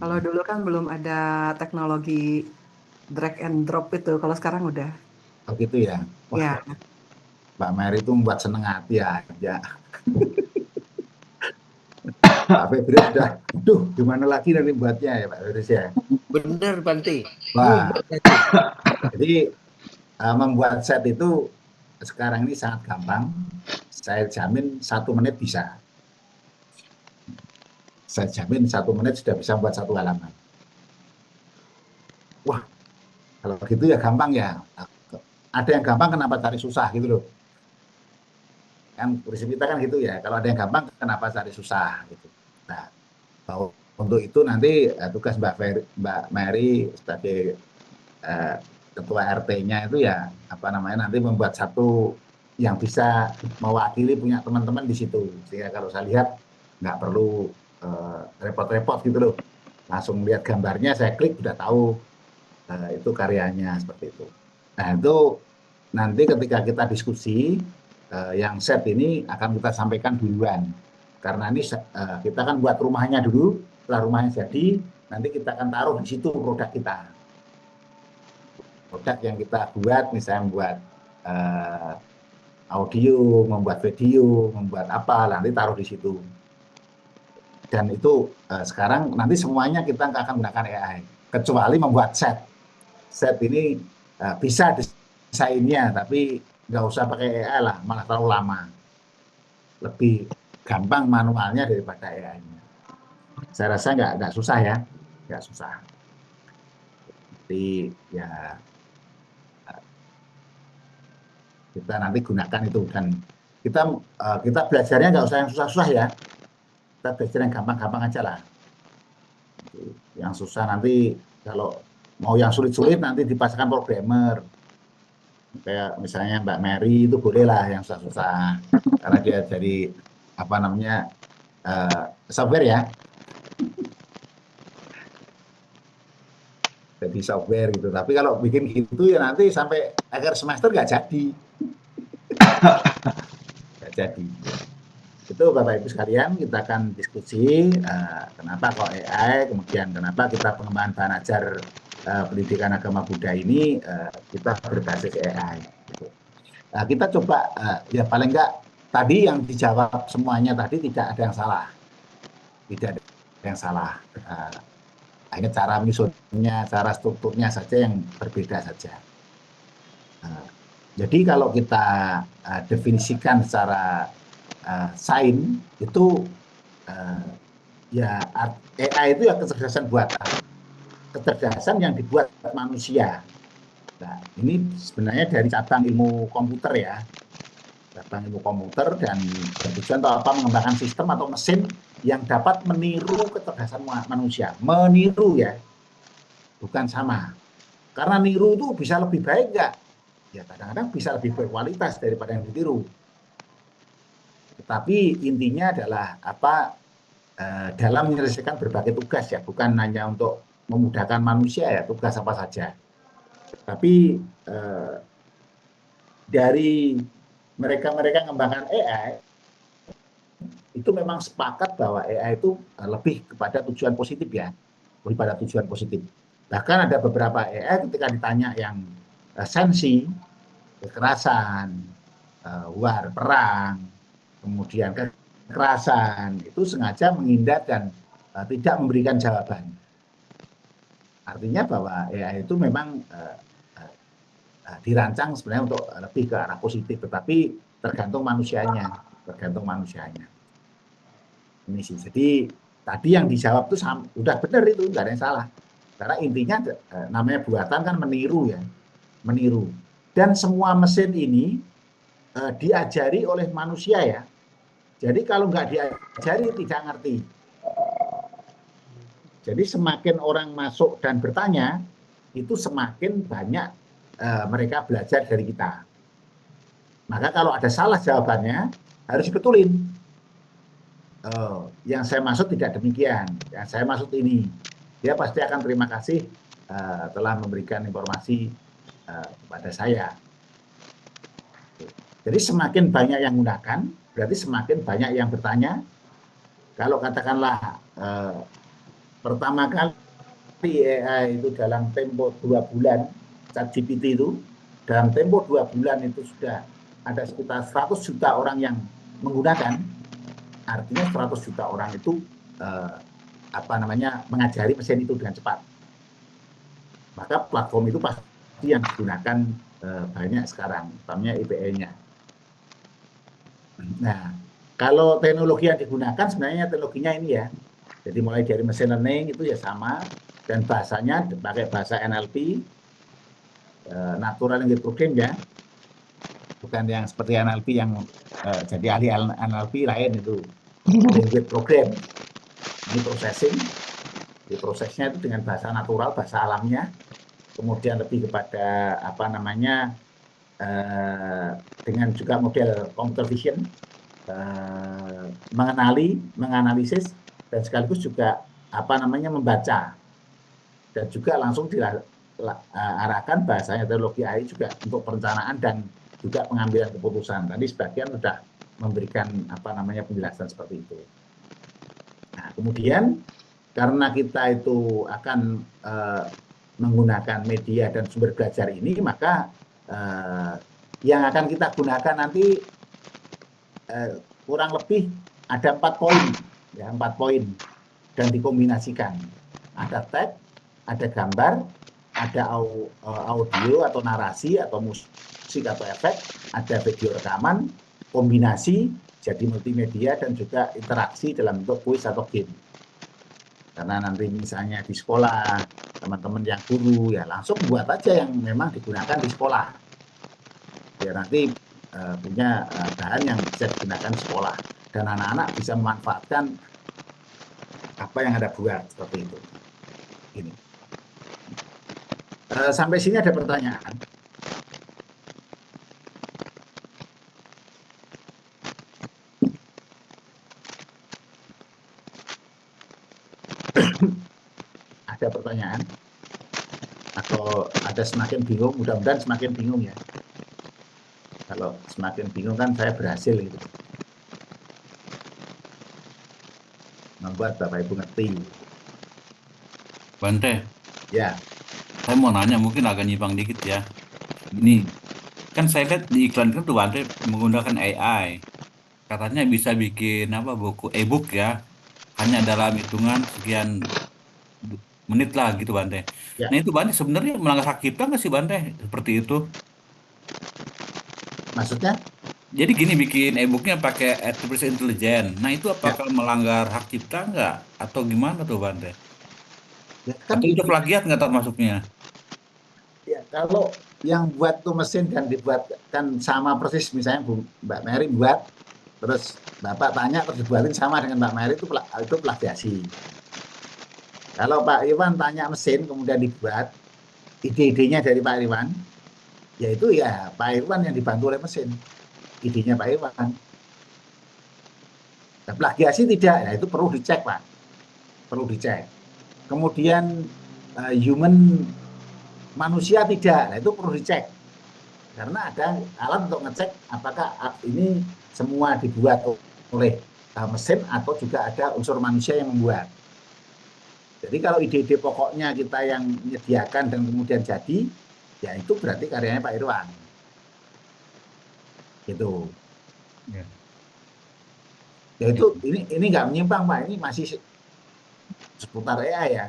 Kalau dulu kan belum ada teknologi drag and drop itu. Kalau sekarang udah. Oh gitu ya? Wah, Ya. Mbak Mary itu membuat seneng hati aja. Pak Febri sudah, aduh gimana lagi nanti buatnya ya Pak Febri ya? Bener Bante. Wah, jadi membuat set itu sekarang ini sangat gampang. Saya jamin 1 menit bisa. Saya jamin 1 menit sudah bisa membuat 1 halaman. Wah, kalau gitu ya gampang ya. Ada yang gampang kenapa cari susah gitu loh. Kan prinsip kita kan gitu ya. Kalau ada yang gampang kenapa cari susah gitu. Nah, untuk itu nanti tugas Mbak Mary sebagai ketua RT-nya itu ya nanti membuat satu yang bisa mewakili punya teman-teman di situ, sehingga kalau saya lihat nggak perlu repot-repot gitu loh, langsung lihat gambarnya, saya klik udah tahu itu karyanya seperti itu. Nah itu nanti ketika kita diskusi yang set ini akan kita sampaikan duluan, karena ini kita kan buat rumahnya dulu, setelah rumahnya jadi nanti kita akan taruh di situ produk kita. Produk yang kita buat, misalnya membuat audio, membuat video, membuat apa, nanti taruh di situ. Dan itu sekarang nanti semuanya kita akan menggunakan AI, kecuali membuat set. Set ini bisa desainnya, tapi nggak usah pakai AI lah, malah terlalu lama. Lebih gampang manualnya daripada AI-nya. Saya rasa nggak susah ya, nggak susah. Jadi ya kita nanti gunakan itu, dan kita belajarnya nggak usah yang susah-susah ya, kita belajar yang gampang-gampang aja lah. Yang susah nanti, kalau mau yang sulit-sulit nanti dipasangkan programmer, kayak misalnya Mbak Mary itu boleh lah yang susah-susah, karena dia jadi software ya, jadi software gitu. Tapi kalau bikin gitu ya nanti sampai akhir semester nggak jadi. Nggak jadi. Itu Bapak Ibu sekalian, kita akan diskusi kenapa kok AI, kemudian kenapa kita pengembangan bahan ajar pendidikan agama Buddha ini kita berbasis AI. Gitu. Kita coba ya paling enggak tadi yang dijawab semuanya tadi tidak ada yang salah. Tidak ada yang salah. Hanya cara menyusunnya, cara strukturnya saja yang berbeda saja. Jadi kalau kita definisikan secara sains itu Ya, AI itu ya kecerdasan buatan, kecerdasan yang dibuat manusia. Nah, ini sebenarnya dari cabang ilmu komputer ya, cabang ilmu komputer, dan bertujuan untuk apa? Mengembangkan sistem atau mesin yang dapat meniru kecerdasan manusia. Meniru ya, bukan sama. Karena niru itu bisa lebih baik nggak? Ya kadang-kadang bisa lebih berkualitas daripada yang ditiru. Tetapi intinya adalah apa? Dalam menyelesaikan berbagai tugas ya, bukan hanya untuk memudahkan manusia ya, tugas apa saja. Tapi dari mereka-mereka mengembangkan AI, itu memang sepakat bahwa AI itu lebih kepada tujuan positif ya, lebih pada tujuan positif. Bahkan ada beberapa AI ketika ditanya yang sensi, kekerasan, war, perang, kemudian kekerasan, itu sengaja menghindar dan tidak memberikan jawaban. Artinya bahwa AI itu memang dirancang sebenarnya untuk lebih ke arah positif, tetapi tergantung manusianya, Ini sih. Jadi tadi yang dijawab itu udah benar, itu nggak ada yang salah. Karena intinya namanya buatan kan meniru ya, meniru. Dan semua mesin ini diajari oleh manusia ya. Jadi kalau nggak diajari tidak ngerti. Jadi semakin orang masuk dan bertanya, itu semakin banyak mereka belajar dari kita. Maka kalau ada salah jawabannya, harus dibetulin. Yang saya maksud tidak demikian, yang saya maksud ini. Dia pasti akan terima kasih telah memberikan informasi kepada saya. Jadi semakin banyak yang menggunakan, berarti semakin banyak yang bertanya. Kalau katakanlah pertama kali AI itu dalam tempo 2 bulan, ChatGPT itu dalam tempo 2 bulan itu sudah ada sekitar 100 juta orang yang menggunakan. Artinya 100 juta orang itu mengajari mesin itu dengan cepat. Maka platform itu pasti yang digunakan banyak sekarang, utamanya IPE-nya. Nah, kalau teknologi yang digunakan sebenarnya teknologinya ini ya. Jadi mulai dari machine learning itu ya sama, dan bahasanya pakai bahasa NLP, natural language processing ya. Bukan yang seperti NLP yang jadi ahli NLP lain itu. Language program. Ini processing. Di prosesnya itu dengan bahasa natural, bahasa alamnya. Kemudian lebih kepada dengan juga model computer vision, menganalisis, dan sekaligus juga membaca, dan juga langsung diarahkan bahasanya teknologi AI juga untuk perencanaan dan juga pengambilan keputusan. Tadi sebagian sudah memberikan penjelasan seperti itu. Nah, kemudian karena kita itu akan menggunakan media dan sumber belajar ini, maka yang akan kita gunakan nanti kurang lebih ada 4 poin, ya 4 poin, dan dikombinasikan. Ada teks, ada gambar, ada audio atau narasi atau musik atau efek, ada video rekaman, kombinasi jadi multimedia, dan juga interaksi dalam bentuk kuis atau game. Karena nanti misalnya di sekolah teman-teman yang guru ya langsung buat aja yang memang digunakan di sekolah. Ya nanti punya bahan yang bisa digunakan di sekolah, dan anak-anak bisa memanfaatkan apa yang Anda buat seperti itu. Ini. Sampai sini ada pertanyaan? Ada pertanyaan? Atau ada semakin bingung? Mudah-mudahan semakin bingung ya. Kalau semakin bingung kan saya berhasil gitu. Membuat Bapak Ibu ngerti. Bante, Ya, saya mau nanya, mungkin agak nyimpang dikit ya. Ini kan saya lihat di iklan itu Bante menggunakan AI. Katanya bisa bikin buku e-book ya, hanya dalam hitungan sekian menit lah gitu Bante. ya. Nah itu Bante sebenarnya melanggar hak cipta nggak sih Bante seperti itu? Maksudnya? Jadi gini bikin e-booknya pakai artificial intelligence. Nah itu apakah melanggar hak cipta nggak? Atau gimana tuh Bante? Ya, kan Atau itu plagiat nggak termasuknya? ya, kalau yang buat tuh mesin dan dibuatkan sama persis, misalnya Mbak Mary buat, terus Bapak tanya terus dibuatin sama dengan Mbak Mary, itu plagiasi. Kalau Pak Iwan tanya mesin kemudian dibuat, ide-idenya dari Pak Iwan, yaitu ya Pak Irwan yang dibantu oleh mesin, idenya Pak Irwan. Nah, plagiasi tidak, ya itu perlu dicek Pak, perlu dicek. Kemudian human manusia tidak, nah itu perlu dicek. Karena ada alat untuk ngecek apakah ini semua dibuat oleh mesin atau juga ada unsur manusia yang membuat. Jadi kalau ide-ide pokoknya kita yang menyediakan dan kemudian jadi, ya itu berarti karyanya Pak Irwan. Gitu. Ya itu ini nggak menyimpang Pak, ini masih seputar AI ya.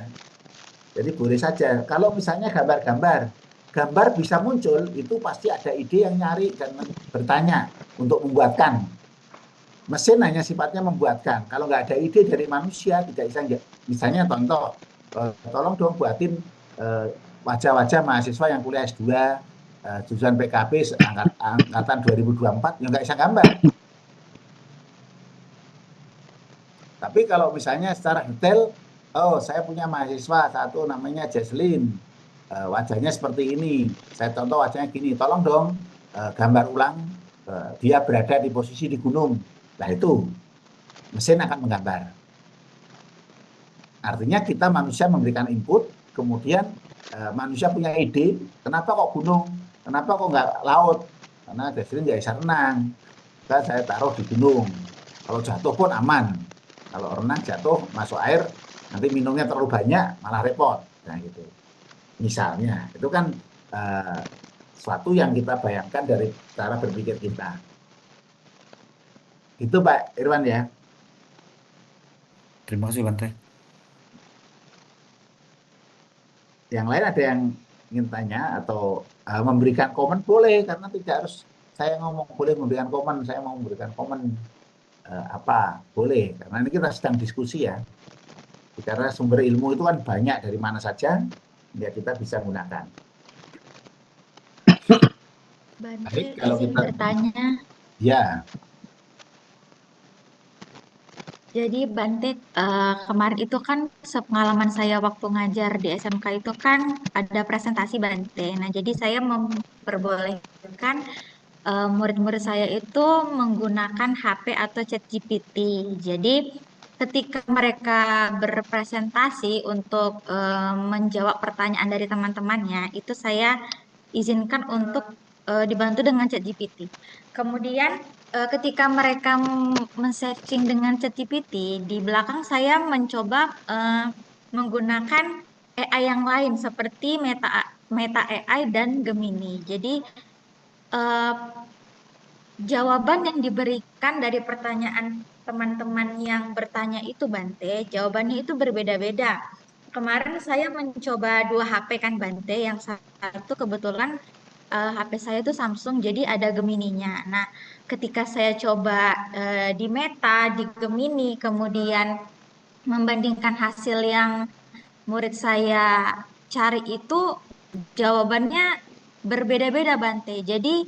Jadi boleh saja. Kalau misalnya gambar bisa muncul, itu pasti ada ide yang nyari dan bertanya untuk membuatkan. Mesin hanya sifatnya membuatkan. Kalau nggak ada ide dari manusia, tidak bisa. Misalnya contoh, tolong dong buatin wajah-wajah mahasiswa yang kuliah S2, jurusan PKB angkatan 2024, ya nggak bisa gambar. Tapi kalau misalnya secara detail, oh saya punya mahasiswa satu namanya Jesslyn, wajahnya seperti ini, saya contoh wajahnya gini, tolong dong gambar ulang dia berada di posisi di gunung. Nah itu mesin akan menggambar. Artinya kita manusia memberikan input, kemudian manusia punya ide, kenapa kok gunung, kenapa kok nggak laut? Karena Jesslyn nggak bisa renang, saya taruh di gunung. Kalau jatuh pun aman. Kalau renang jatuh masuk air, nanti minumnya terlalu banyak malah repot. Nah gitu. Misalnya, itu kan sesuatu yang kita bayangkan dari cara berpikir kita. Itu Pak Irwan ya. Terima kasih Bante. Yang lain ada yang ingin tanya atau memberikan komen boleh, karena tidak harus saya ngomong boleh memberikan komen, saya mau memberikan komen apa boleh, karena ini kita sedang diskusi ya. Karena sumber ilmu itu kan banyak dari mana saja, ya kita bisa gunakan. Bante, Baik, kalau izin kita bertanya. Ya. Jadi Bante, kemarin itu kan sepengalaman saya waktu ngajar di SMK itu kan ada presentasi Bante. Nah, jadi saya memperbolehkan murid-murid saya itu menggunakan HP atau ChatGPT. Jadi ketika mereka berpresentasi untuk menjawab pertanyaan dari teman-temannya, itu saya izinkan untuk dibantu dengan ChatGPT. Kemudian ketika mereka men-searching dengan ChatGPT, di belakang saya mencoba menggunakan AI yang lain seperti Meta AI dan Gemini. Jadi jawaban yang diberikan dari pertanyaan teman-teman yang bertanya itu Bante, jawabannya itu berbeda-beda. Kemarin saya mencoba 2 HP kan Bante, yang satu kebetulan HP saya itu Samsung, jadi ada Gemininya. Nah, ketika saya coba di Meta, di Gemini, kemudian membandingkan hasil yang murid saya cari itu, jawabannya berbeda-beda Bante. Jadi,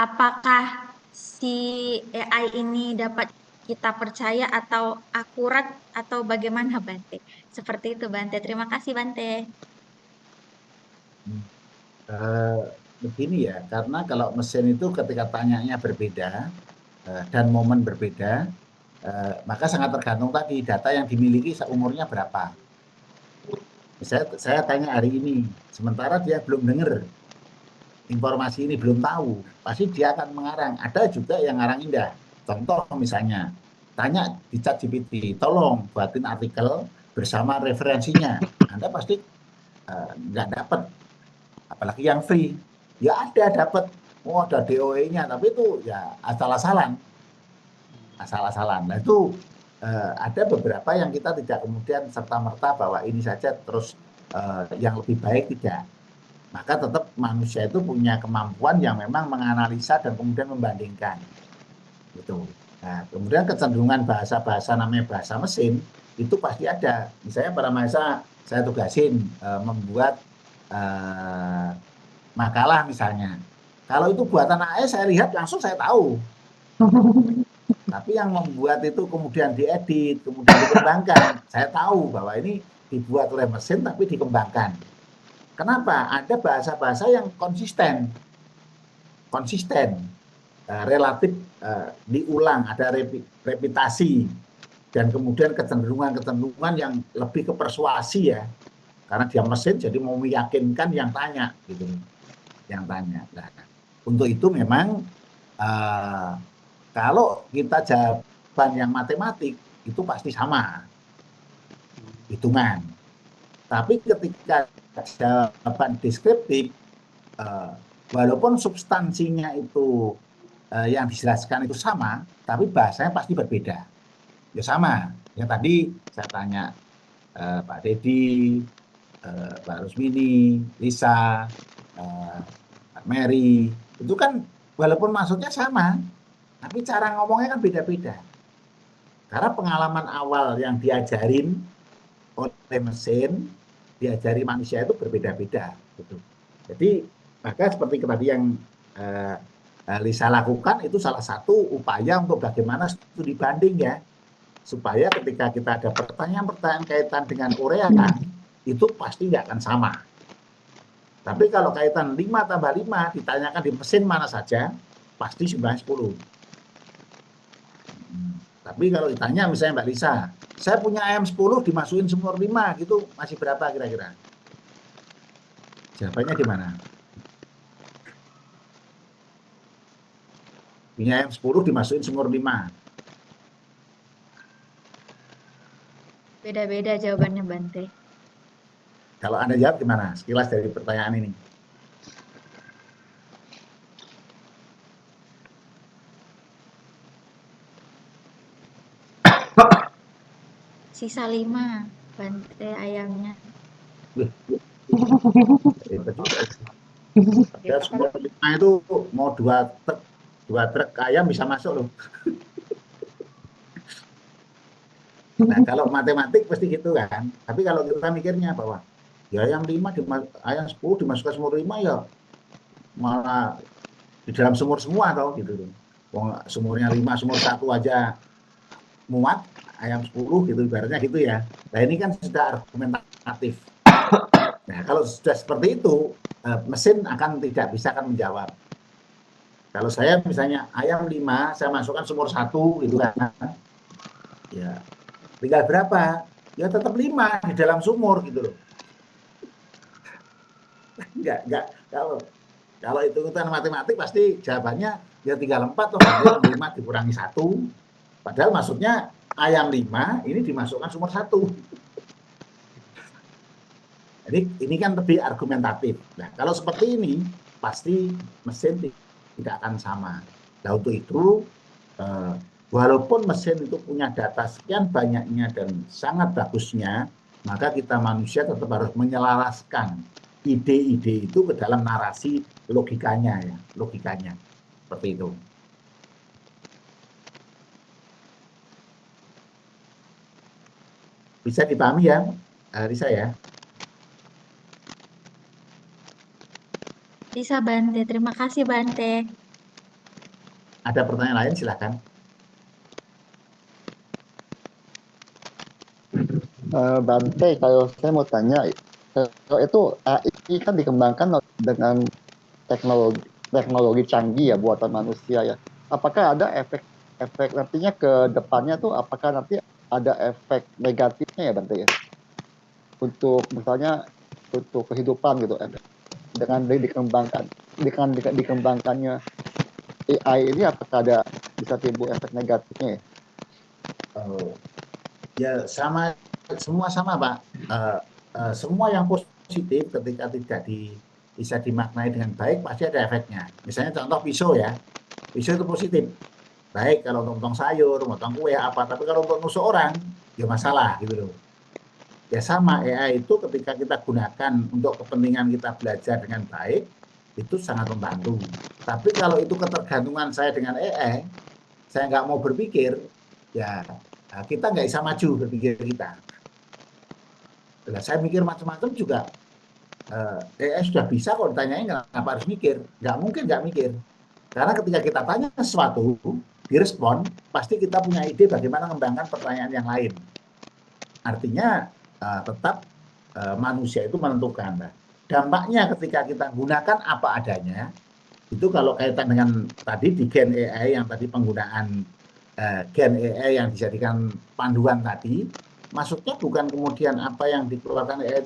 apakah si AI ini dapat kita percaya atau akurat atau bagaimana Bante? Seperti itu Bante. Terima kasih Bante. Begini ya, karena kalau mesin itu ketika tanyanya berbeda dan momen berbeda, maka sangat tergantung tadi data yang dimiliki umurnya berapa. Saya tanya hari ini, sementara dia belum dengar informasi ini, belum tahu, pasti dia akan mengarang. Ada juga yang ngarang indah. Contoh misalnya, tanya di ChatGPT, tolong buatin artikel bersama referensinya. Anda pasti nggak dapat, apalagi yang free. Ya ada dapat, oh ada DOE-nya, tapi itu ya asal-asalan. Asal-asalan. Nah itu ada beberapa yang kita tidak kemudian serta-merta bahwa ini saja terus yang lebih baik tidak. maka tetap manusia itu punya kemampuan yang memang menganalisa dan kemudian membandingkan. Gitu. Nah, kemudian kecenderungan bahasa-bahasa namanya bahasa mesin itu pasti ada. Misalnya para mahasiswa saya tugasin membuat makalah misalnya. Kalau itu buatan AE saya lihat langsung saya tahu. Tapi yang membuat itu kemudian diedit, kemudian dikembangkan, saya tahu bahwa ini dibuat oleh mesin tapi dikembangkan. Kenapa? Ada bahasa-bahasa yang konsisten, relatif diulang, ada repitasi, dan kemudian kecenderungan yang lebih ke persuasi ya, karena dia mesin jadi mau meyakinkan yang tanya, gitu, yang tanya. Nah, untuk itu memang kalau kita jawaban yang matematik itu pasti sama hitungan, tapi ketika jawaban deskriptif, walaupun substansinya itu yang dijelaskan itu sama, tapi bahasanya pasti berbeda. Ya sama. Yang tadi saya tanya Pak Dedi, Pak Rusmini, Lisa, Pak Mary, itu kan walaupun maksudnya sama, tapi cara ngomongnya kan beda-beda. Karena pengalaman awal yang diajarin oleh mesin, diajari manusia itu berbeda-beda. Gitu. Jadi maka seperti tadi yang Lisa lakukan itu salah satu upaya untuk bagaimana studi banding ya, supaya ketika kita ada pertanyaan-pertanyaan kaitan dengan urean itu pasti nggak akan sama. Tapi kalau kaitan 5 tambah 5 ditanyakan di mesin mana saja pasti 9-10. Tapi kalau ditanya misalnya Mbak Lisa, saya punya ayam 10 dimasukin sumur 5 gitu masih berapa kira-kira? Jawabannya di mana? Punya ayam 10 dimasukin sumur 5. Beda-beda jawabannya Bante. Kalau Anda jawab gimana? Sekilas dari pertanyaan ini. Sisa 5 Bante ayamnya. Padahal sumur 5 itu mau 2 truk ayam bisa masuk loh. Nah kalau matematik pasti gitu kan. Tapi kalau kita mikirnya bahwa ya ayam 10 dimasukkan sumur 5 ya malah di dalam sumur semua tau gitu. Sumurnya 5, sumur 1 aja muat, ayam 10 gitu ibaratnya gitu ya. Nah ini kan sudah argumentatif. Nah kalau sudah seperti itu mesin tidak bisa menjawab. Kalau saya misalnya ayam 5 saya masukkan sumur 1 gitu kan. Ya tinggal berapa? Ya tetap 5 di dalam sumur gitu loh. Enggak. Kalau hitung-hitungan matematik pasti jawabannya ya tinggal 4 toh, 5 dikurangi 1. Padahal maksudnya ayam 5 ini dimasukkan sumur 1. Jadi ini kan lebih argumentatif. Nah, kalau seperti ini pasti mesin tidak akan sama. Nah, untuk itu walaupun mesin itu punya data sekian banyaknya dan sangat bagusnya, maka kita manusia tetap harus menyelaraskan ide-ide itu ke dalam narasi logikanya ya, logikanya. Seperti itu. Bisa dipahami ya, Risa ya? Bisa Bante, terima kasih Bante. Ada pertanyaan lain silakan. Bante, kalau saya mau tanya, kalau itu AI kan dikembangkan dengan teknologi canggih ya buatan manusia ya. Apakah ada efek nantinya ke depannya tuh? Apakah nanti ada efek negatifnya ya Bante ya? Untuk misalnya untuk kehidupan gitu, dengan dikembangkannya AI ini, apakah bisa timbul efek negatifnya ya? Ya semua sama Pak. Semua yang positif ketika tidak bisa dimaknai dengan baik pasti ada efeknya. Misalnya contoh pisau ya, pisau itu positif. Baik kalau untuk potong sayur, potong kue apa, tapi kalau untuk nusuk orang ya masalah gitu loh. Ya sama, AI itu ketika kita gunakan untuk kepentingan kita belajar dengan baik, itu sangat membantu. Tapi kalau itu ketergantungan saya dengan AI, saya nggak mau berpikir, ya kita nggak bisa maju berpikir kita. Nah, saya mikir macam-macam juga, AI sudah bisa kok ditanyain, kenapa harus mikir? Nggak mungkin nggak mikir. Karena ketika kita tanya sesuatu, direspon, pasti kita punya ide bagaimana mengembangkan pertanyaan yang lain. Artinya tetap manusia itu menentukan. Nah, dampaknya ketika kita gunakan apa adanya, itu kalau kaitan dengan tadi di Gen AI yang tadi penggunaan Gen AI yang dijadikan panduan tadi, maksudnya bukan kemudian apa yang dikeluarkan AI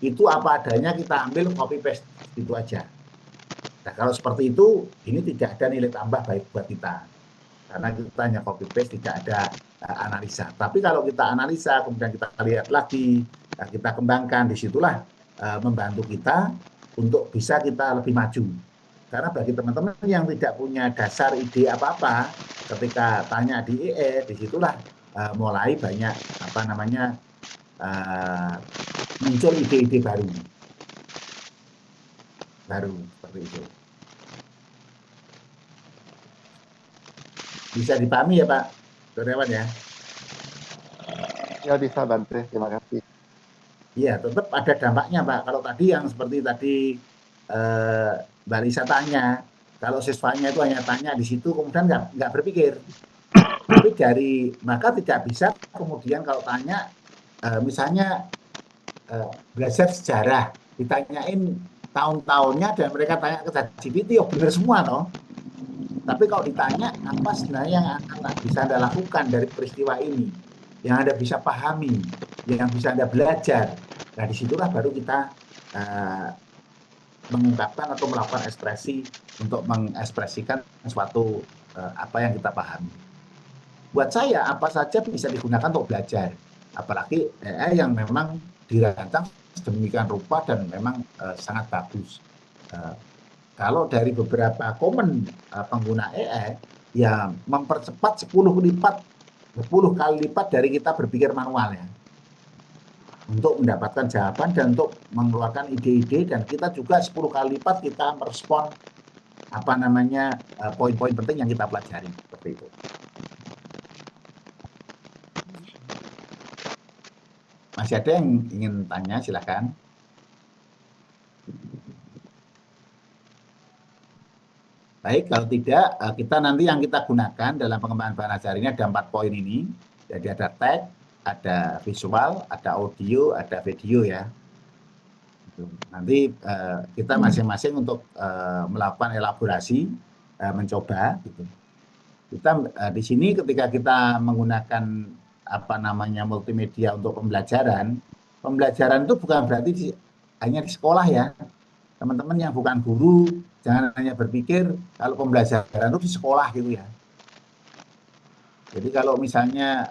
itu apa adanya kita ambil copy paste itu aja. Nah, kalau seperti itu, ini tidak ada nilai tambah baik buat kita. Karena kita hanya copy paste, tidak ada analisa. Tapi kalau kita analisa, kemudian kita lihat lagi, kita kembangkan, disitulah membantu kita untuk bisa kita lebih maju. Karena bagi teman-teman yang tidak punya dasar ide apa-apa, ketika tanya di EE, disitulah mulai banyak muncul ide-ide baru seperti itu. Bisa dipahami ya Pak Kurniawan ya? Ya bisa Bante, terima kasih. Iya, tetap ada dampaknya Pak. Kalau tadi yang seperti tadi Mbak Lisa tanya, kalau siswanya itu hanya tanya di situ, kemudian nggak berpikir. Tapi maka tidak bisa kemudian kalau tanya, misalnya belajar sejarah, ditanyain tahun-tahunnya dan mereka tanya ke ChatGPT, oh benar semua toh. Tapi kalau ditanya apa sebenarnya yang akan bisa Anda lakukan dari peristiwa ini, yang Anda bisa pahami, yang bisa Anda belajar, nah disitulah baru kita mengungkapkan atau melakukan ekspresi untuk mengekspresikan suatu apa yang kita pahami. Buat saya apa saja bisa digunakan untuk belajar, apalagi AI yang memang dirancang sedemikian rupa dan memang sangat bagus. Kalau dari beberapa komen pengguna AI, ya mempercepat 10 kali lipat dari kita berpikir manual ya. Untuk mendapatkan jawaban dan untuk mengeluarkan ide-ide, dan kita juga 10 kali lipat kita merespon poin-poin penting yang kita pelajari seperti itu. Masih ada yang ingin tanya, silakan. Baik, kalau tidak, kita nanti yang kita gunakan dalam pengembangan bahan ajar ini ada 4 poin ini. Jadi ada teks, ada visual, ada audio, ada video ya. Nanti kita masing-masing untuk melakukan elaborasi, mencoba. Gitu. Kita di sini ketika kita menggunakan multimedia untuk pembelajaran itu bukan berarti hanya di sekolah ya. Teman-teman yang bukan guru, jangan hanya berpikir kalau pembelajaran itu di sekolah gitu ya. Jadi kalau misalnya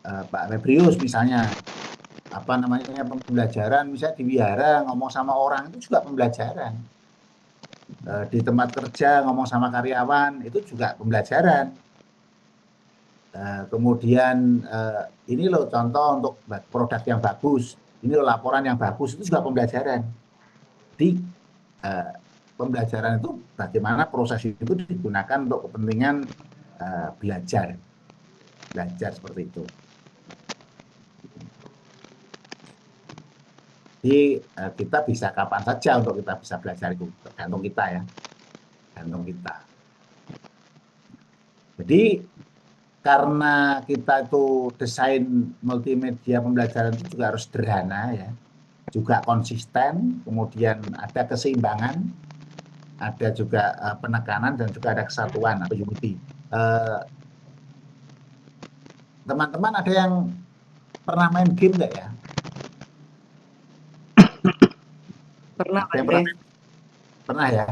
Pak Febrius misalnya pembelajaran misalnya di wihara ngomong sama orang itu juga pembelajaran. Di tempat kerja ngomong sama karyawan itu juga pembelajaran. Kemudian ini loh contoh untuk produk yang bagus, ini loh laporan yang bagus, itu juga pembelajaran. Di pembelajaran itu bagaimana proses itu digunakan untuk kepentingan belajar seperti itu. Jadi kita bisa kapan saja untuk kita bisa belajar itu, tergantung kita ya, tergantung kita. Jadi karena kita itu desain multimedia pembelajaran itu juga harus sederhana ya, juga konsisten, kemudian ada keseimbangan, ada juga penekanan dan juga ada kesatuan atau unity. Teman-teman ada yang pernah main game nggak ya? Pernah ya?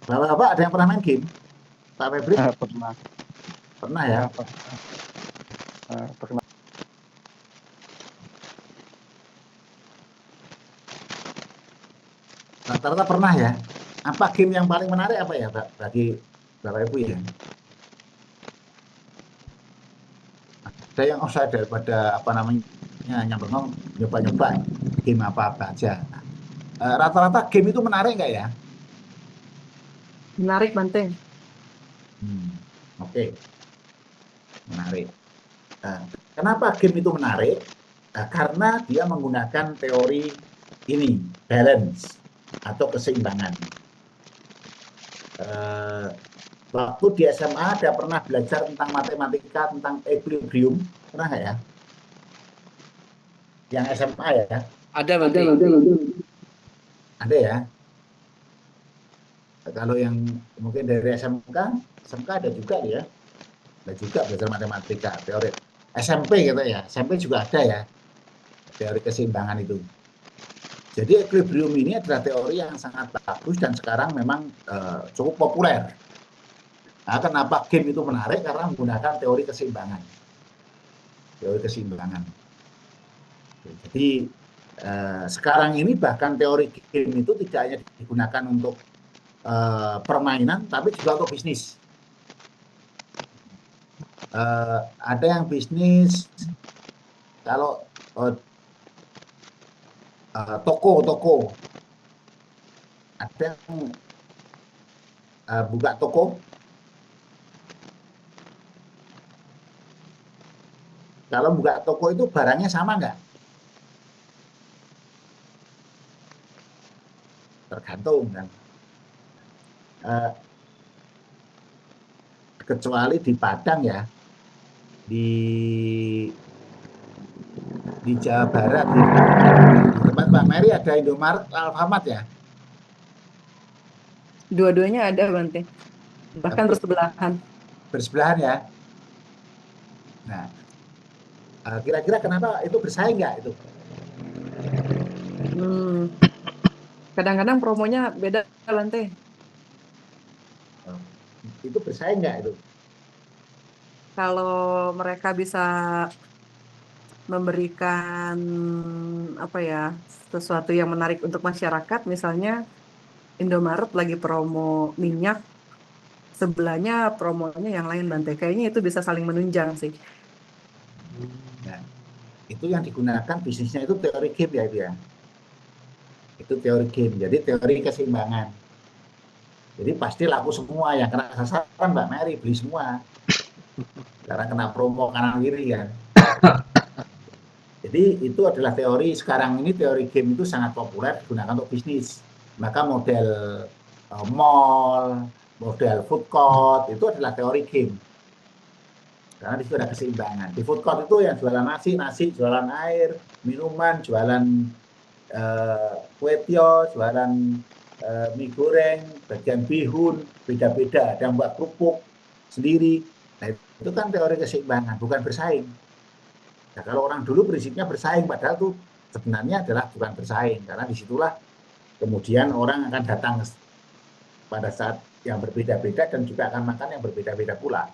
Bapak-bapak ada yang pernah main game? Pak Febri? Pernah. Pernah ya? Pernah. Rata-rata pernah ya? Apa game yang paling menarik apa ya bagi Bapak Ibu ya? ada yang saya daripada apa namanya nyambung nyoba-nyoba game apa aja. Rata-rata game itu menarik nggak ya? Menarik Bante. Oke, menarik. Kenapa game itu menarik? Karena dia menggunakan teori ini, balance atau keseimbangan. Waktu di SMA ada pernah belajar tentang matematika, tentang equilibrium, pernah nggak ya? Yang SMA ya? Ada, Bante. Ada ya. Kalau yang mungkin dari SMK ada juga ya. Ada juga belajar matematika, teori SMP gitu ya. SMP juga ada ya, teori keseimbangan itu. Jadi equilibrium ini adalah teori yang sangat bagus dan sekarang memang cukup populer. Nah, kenapa game itu menarik? Karena menggunakan teori keseimbangan. Teori keseimbangan. Jadi sekarang ini bahkan teori game itu tidak hanya digunakan untuk permainan, tapi juga untuk bisnis. Ada yang bisnis kalau toko, ada yang buka toko. Kalau buka toko itu barangnya sama nggak? Tergantung kan. Kecuali di Padang ya, di Jawa Barat, di tempat Mbak Mary ada Indomaret, Alfamart ya? Dua-duanya ada Bante. Bahkan bersebelahan. Bersebelahan ya. Nah, kira-kira kenapa itu bersaing nggak itu? Kadang-kadang promonya beda Bante. Itu bersaing nggak itu? Kalau mereka bisa memberikan sesuatu yang menarik untuk masyarakat, misalnya Indomaret lagi promo minyak, sebelahnya promonya yang lain Bante. Kayaknya itu bisa saling menunjang sih. Nah, itu yang digunakan bisnisnya itu teori game ya itu ya. Itu teori game, jadi teori keseimbangan. Jadi pasti laku semua, yang kena sasaran Mbak Mary beli semua. Karena kena promo kanan kiri kan. Jadi itu adalah teori sekarang ini, teori game itu sangat populer digunakan untuk bisnis. Maka model mall, model food court itu adalah teori game. Karena di situ ada keseimbangan. Di food court itu yang jualan nasi, jualan air, minuman, jualan kue tio, jualan mie goreng, bagian bihun, beda-beda. Ada yang buat kerupuk sendiri. Nah, itu kan teori keseimbangan, bukan bersaing. Nah, kalau orang dulu prinsipnya bersaing, padahal itu sebenarnya adalah bukan bersaing. Karena disitulah kemudian orang akan datang pada saat yang berbeda-beda dan juga akan makan yang berbeda-beda pula.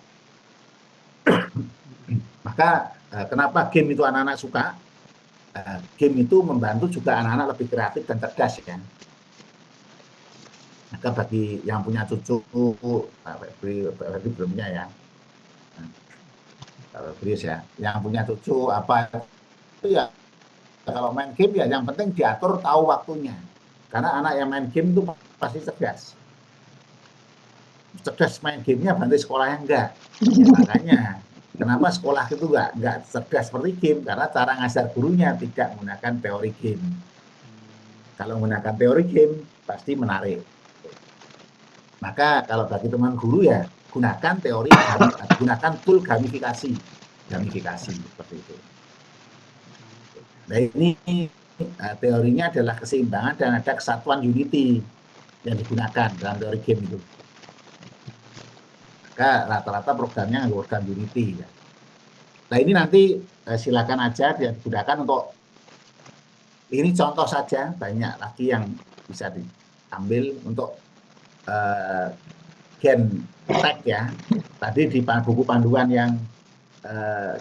Maka kenapa game itu anak-anak suka? Game itu membantu juga anak-anak lebih kreatif dan cerdas ya. Maka bagi yang punya cucu, berarti belumnya ya, Chris ya, yang punya cucu apa itu ya, kalau main game ya yang penting diatur tahu waktunya. Karena anak yang main game itu pasti cerdas. Cerdas main gamenya, bantu sekolahnya enggak. Ya, makanya kenapa sekolah itu enggak cerdas seperti game, karena cara ngajar gurunya tidak menggunakan teori game. Kalau menggunakan teori game pasti menarik. Maka kalau bagi teman guru ya gunakan teori, gunakan tool gamifikasi seperti itu. Nah ini teorinya adalah keseimbangan dan ada kesatuan unity yang digunakan dalam teori game itu. Maka rata-rata programnya menggunakan unity ya. Nah ini nanti silakan aja dia digunakan untuk, ini contoh saja, banyak lagi yang bisa diambil untuk gen tech ya. Tadi di buku panduan yang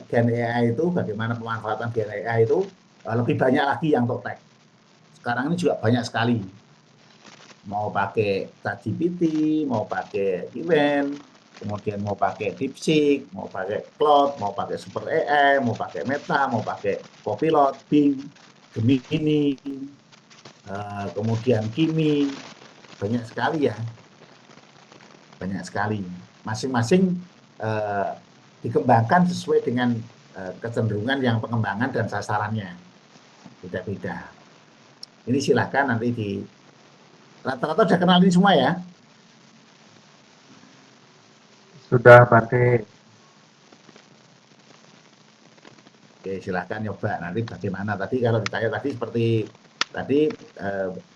gen AI itu, bagaimana pemanfaatan gen AI itu, lebih banyak lagi yang untuk tech. Sekarang ini juga banyak sekali. Mau pakai ChatGPT, mau pakai event, kemudian mau pakai DeepSeek, mau pakai Cloud, mau pakai Super AI, mau pakai Meta, mau pakai Copilot, Bing, Gemini, kemudian Kimi, banyak sekali ya, banyak sekali. Masing-masing dikembangkan sesuai dengan kecenderungan yang pengembangan dan sasarannya, beda-beda. Ini silakan nanti di rata-rata udah kenal ini semua ya. Sudah, Bante. Oke, silahkan nyoba nanti bagaimana tadi kalau ditanya tadi seperti tadi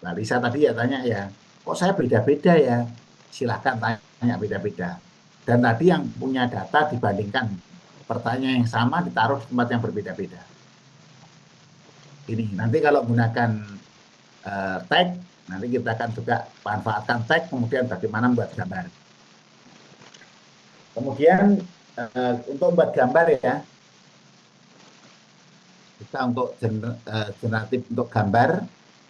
Mbak Lisa tadi ya tanya ya, kok saya beda-beda ya? Silahkan tanya beda-beda. Dan tadi yang punya data dibandingkan pertanyaan yang sama ditaruh di tempat yang berbeda-beda. Ini nanti kalau gunakan tag, nanti kita akan juga manfaatkan tag kemudian bagaimana membuat gambar. Kemudian untuk membuat gambar ya, kita untuk generatif untuk gambar,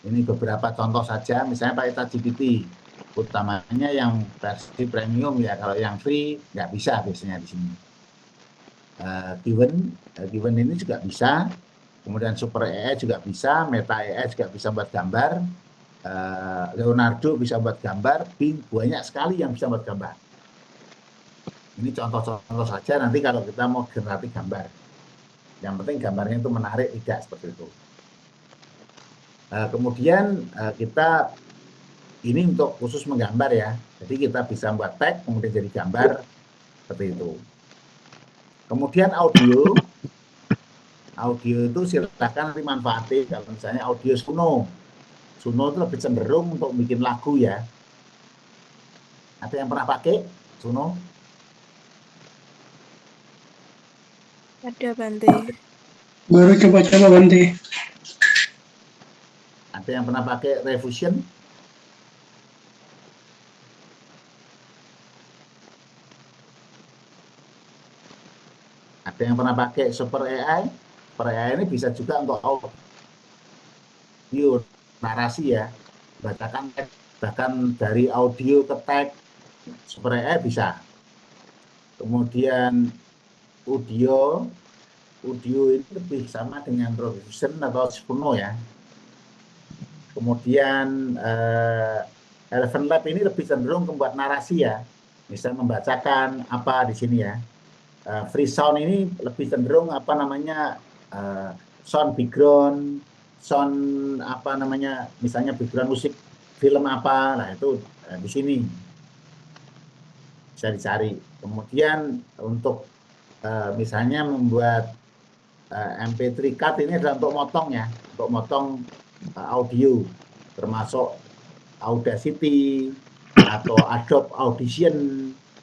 ini beberapa contoh saja, misalnya pakai ChatGPT, utamanya yang versi premium ya, kalau yang free nggak bisa biasanya di sini. Given ini juga bisa, kemudian Super AI juga bisa, Meta AI juga bisa buat gambar, Leonardo bisa buat gambar, Bing banyak sekali yang bisa buat gambar. Ini contoh-contoh saja, nanti kalau kita mau generatif gambar. Yang penting gambarnya itu menarik, tidak seperti itu. Kemudian kita ini untuk khusus menggambar ya. Jadi kita bisa buat tag, kemudian jadi gambar seperti itu. Kemudian audio itu silakan nanti manfaatin. Kalau misalnya audio Suno itu lebih cenderung untuk bikin lagu ya. Ada yang pernah pakai Suno? Ada Bante. Baru coba-coba Bante. Ada yang pernah pakai Refusion? Ada yang pernah pakai Super AI? Super AI ini bisa juga untuk audio, narasi ya. Bahkan dari audio ke teks, Super AI bisa. Kemudian audio ini lebih sama dengan Refusion atau Suno ya. Kemudian Eleven Lab ini lebih cenderung membuat narasi ya, bisa membacakan apa di sini ya. Free Sound ini lebih cenderung apa namanya sound background, sound apa namanya, misalnya background musik film apa, nah itu di sini bisa dicari. Kemudian untuk misalnya membuat MP3 cut ini adalah untuk motong ya, untuk motong audio, termasuk Audacity atau Adobe Audition,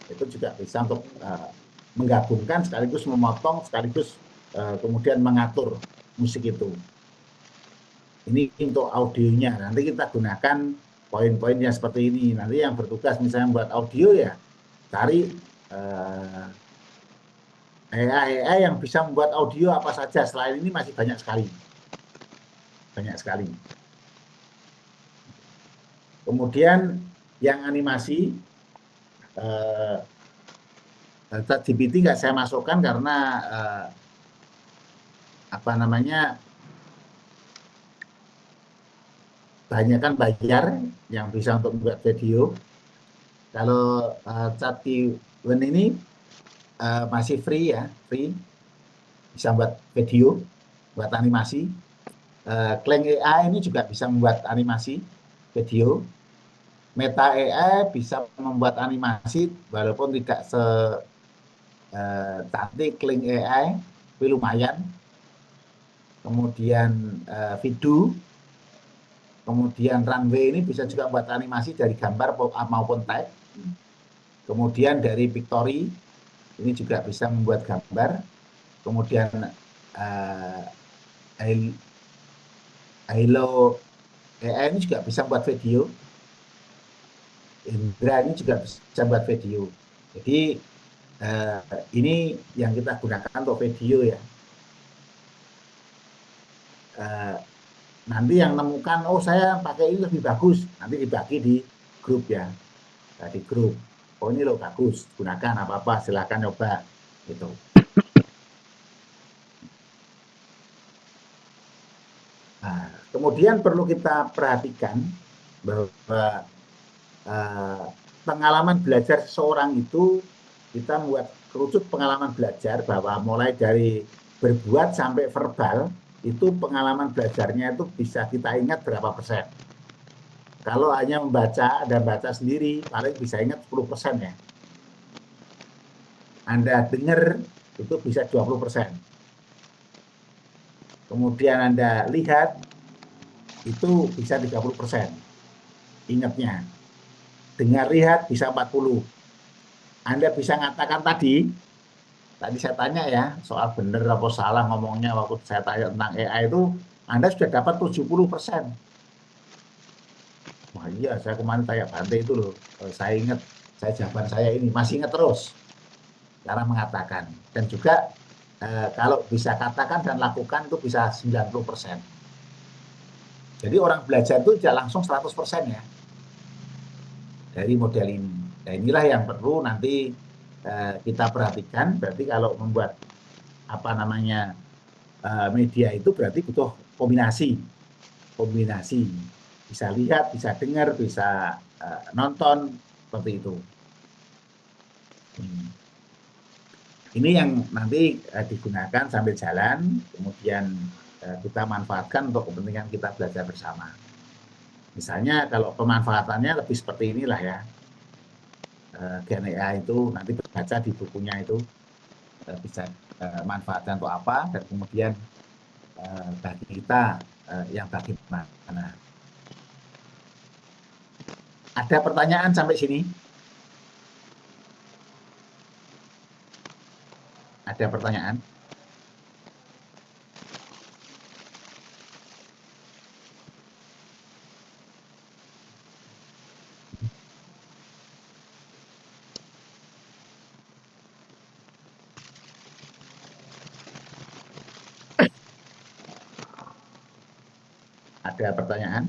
itu juga bisa untuk menggabungkan sekaligus memotong sekaligus kemudian mengatur musik itu. Ini untuk audionya, nanti kita gunakan poin-poinnya seperti ini. Nanti yang bertugas misalnya buat audio ya cari AI yang bisa membuat audio apa saja. Selain ini masih banyak sekali. Kemudian yang animasi, ChatGPT nggak saya masukkan karena apa namanya, banyak kan bayar yang bisa untuk membuat video. Kalau ChatGPT ini masih free ya, free, bisa buat video, buat animasi. Kling AI ini juga bisa membuat animasi video. Meta AI bisa membuat animasi walaupun tidak cantik Kling AI, tapi lumayan. Kemudian Vidu, kemudian Runway ini bisa juga buat animasi dari gambar maupun teks. Kemudian dari Pictory ini juga bisa membuat gambar. Kemudian Halo AI ini juga bisa buat video. Indra ini juga bisa buat video. Jadi ini yang kita gunakan untuk video ya. Nanti yang nemukan, oh saya pakai ini lebih bagus, nanti dibagi di grup ya, di grup. oh ini loh bagus, gunakan apa-apa, silakan coba gitu. Nah, kemudian perlu kita perhatikan bahwa pengalaman belajar seseorang itu kita membuat kerucut pengalaman belajar bahwa mulai dari berbuat sampai verbal itu pengalaman belajarnya itu bisa kita ingat berapa persen. Kalau hanya membaca dan baca sendiri paling bisa ingat 10% ya. Anda dengar itu bisa 20%. Kemudian Anda lihat itu bisa 30% ingatnya. Dengar lihat bisa 40. Anda bisa ngatakan tadi saya tanya ya, soal benar apa salah ngomongnya waktu saya tanya tentang AI itu, Anda sudah dapat 70%. Wah iya, saya kemarin tanya Bante itu loh, saya ingat, jawaban saya ini, masih ingat terus cara mengatakan. Dan juga kalau bisa katakan dan lakukan itu bisa 90%. Jadi orang belajar itu tidak langsung 100% ya, dari model ini. Nah inilah yang perlu nanti kita perhatikan. Berarti kalau membuat media itu berarti butuh kombinasi. Bisa lihat, bisa dengar, bisa nonton, seperti itu. Ini yang nanti digunakan sambil jalan, kemudian kita manfaatkan untuk kepentingan kita belajar bersama. Misalnya kalau pemanfaatannya lebih seperti inilah ya. Gen AI itu nanti baca di bukunya itu bisa manfaatkan untuk apa, dan kemudian bagi kita yang bagaimana. Ada pertanyaan sampai sini? Ada pertanyaan? Ada pertanyaan?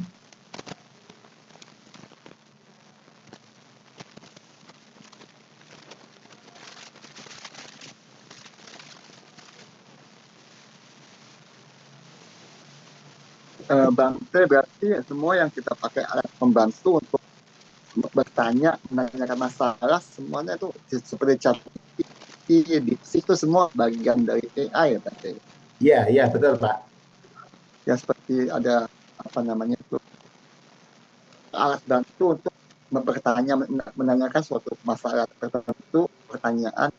Bante, berarti semua yang kita pakai alat pembantu untuk bertanya, menanyakan masalah, semuanya itu seperti ChatGPT, DeepSeek itu semua bagian dari AI ya Bante? Iya betul Pak. Ya seperti ada alat bantu untuk menanyakan suatu masalah tertentu, pertanyaan,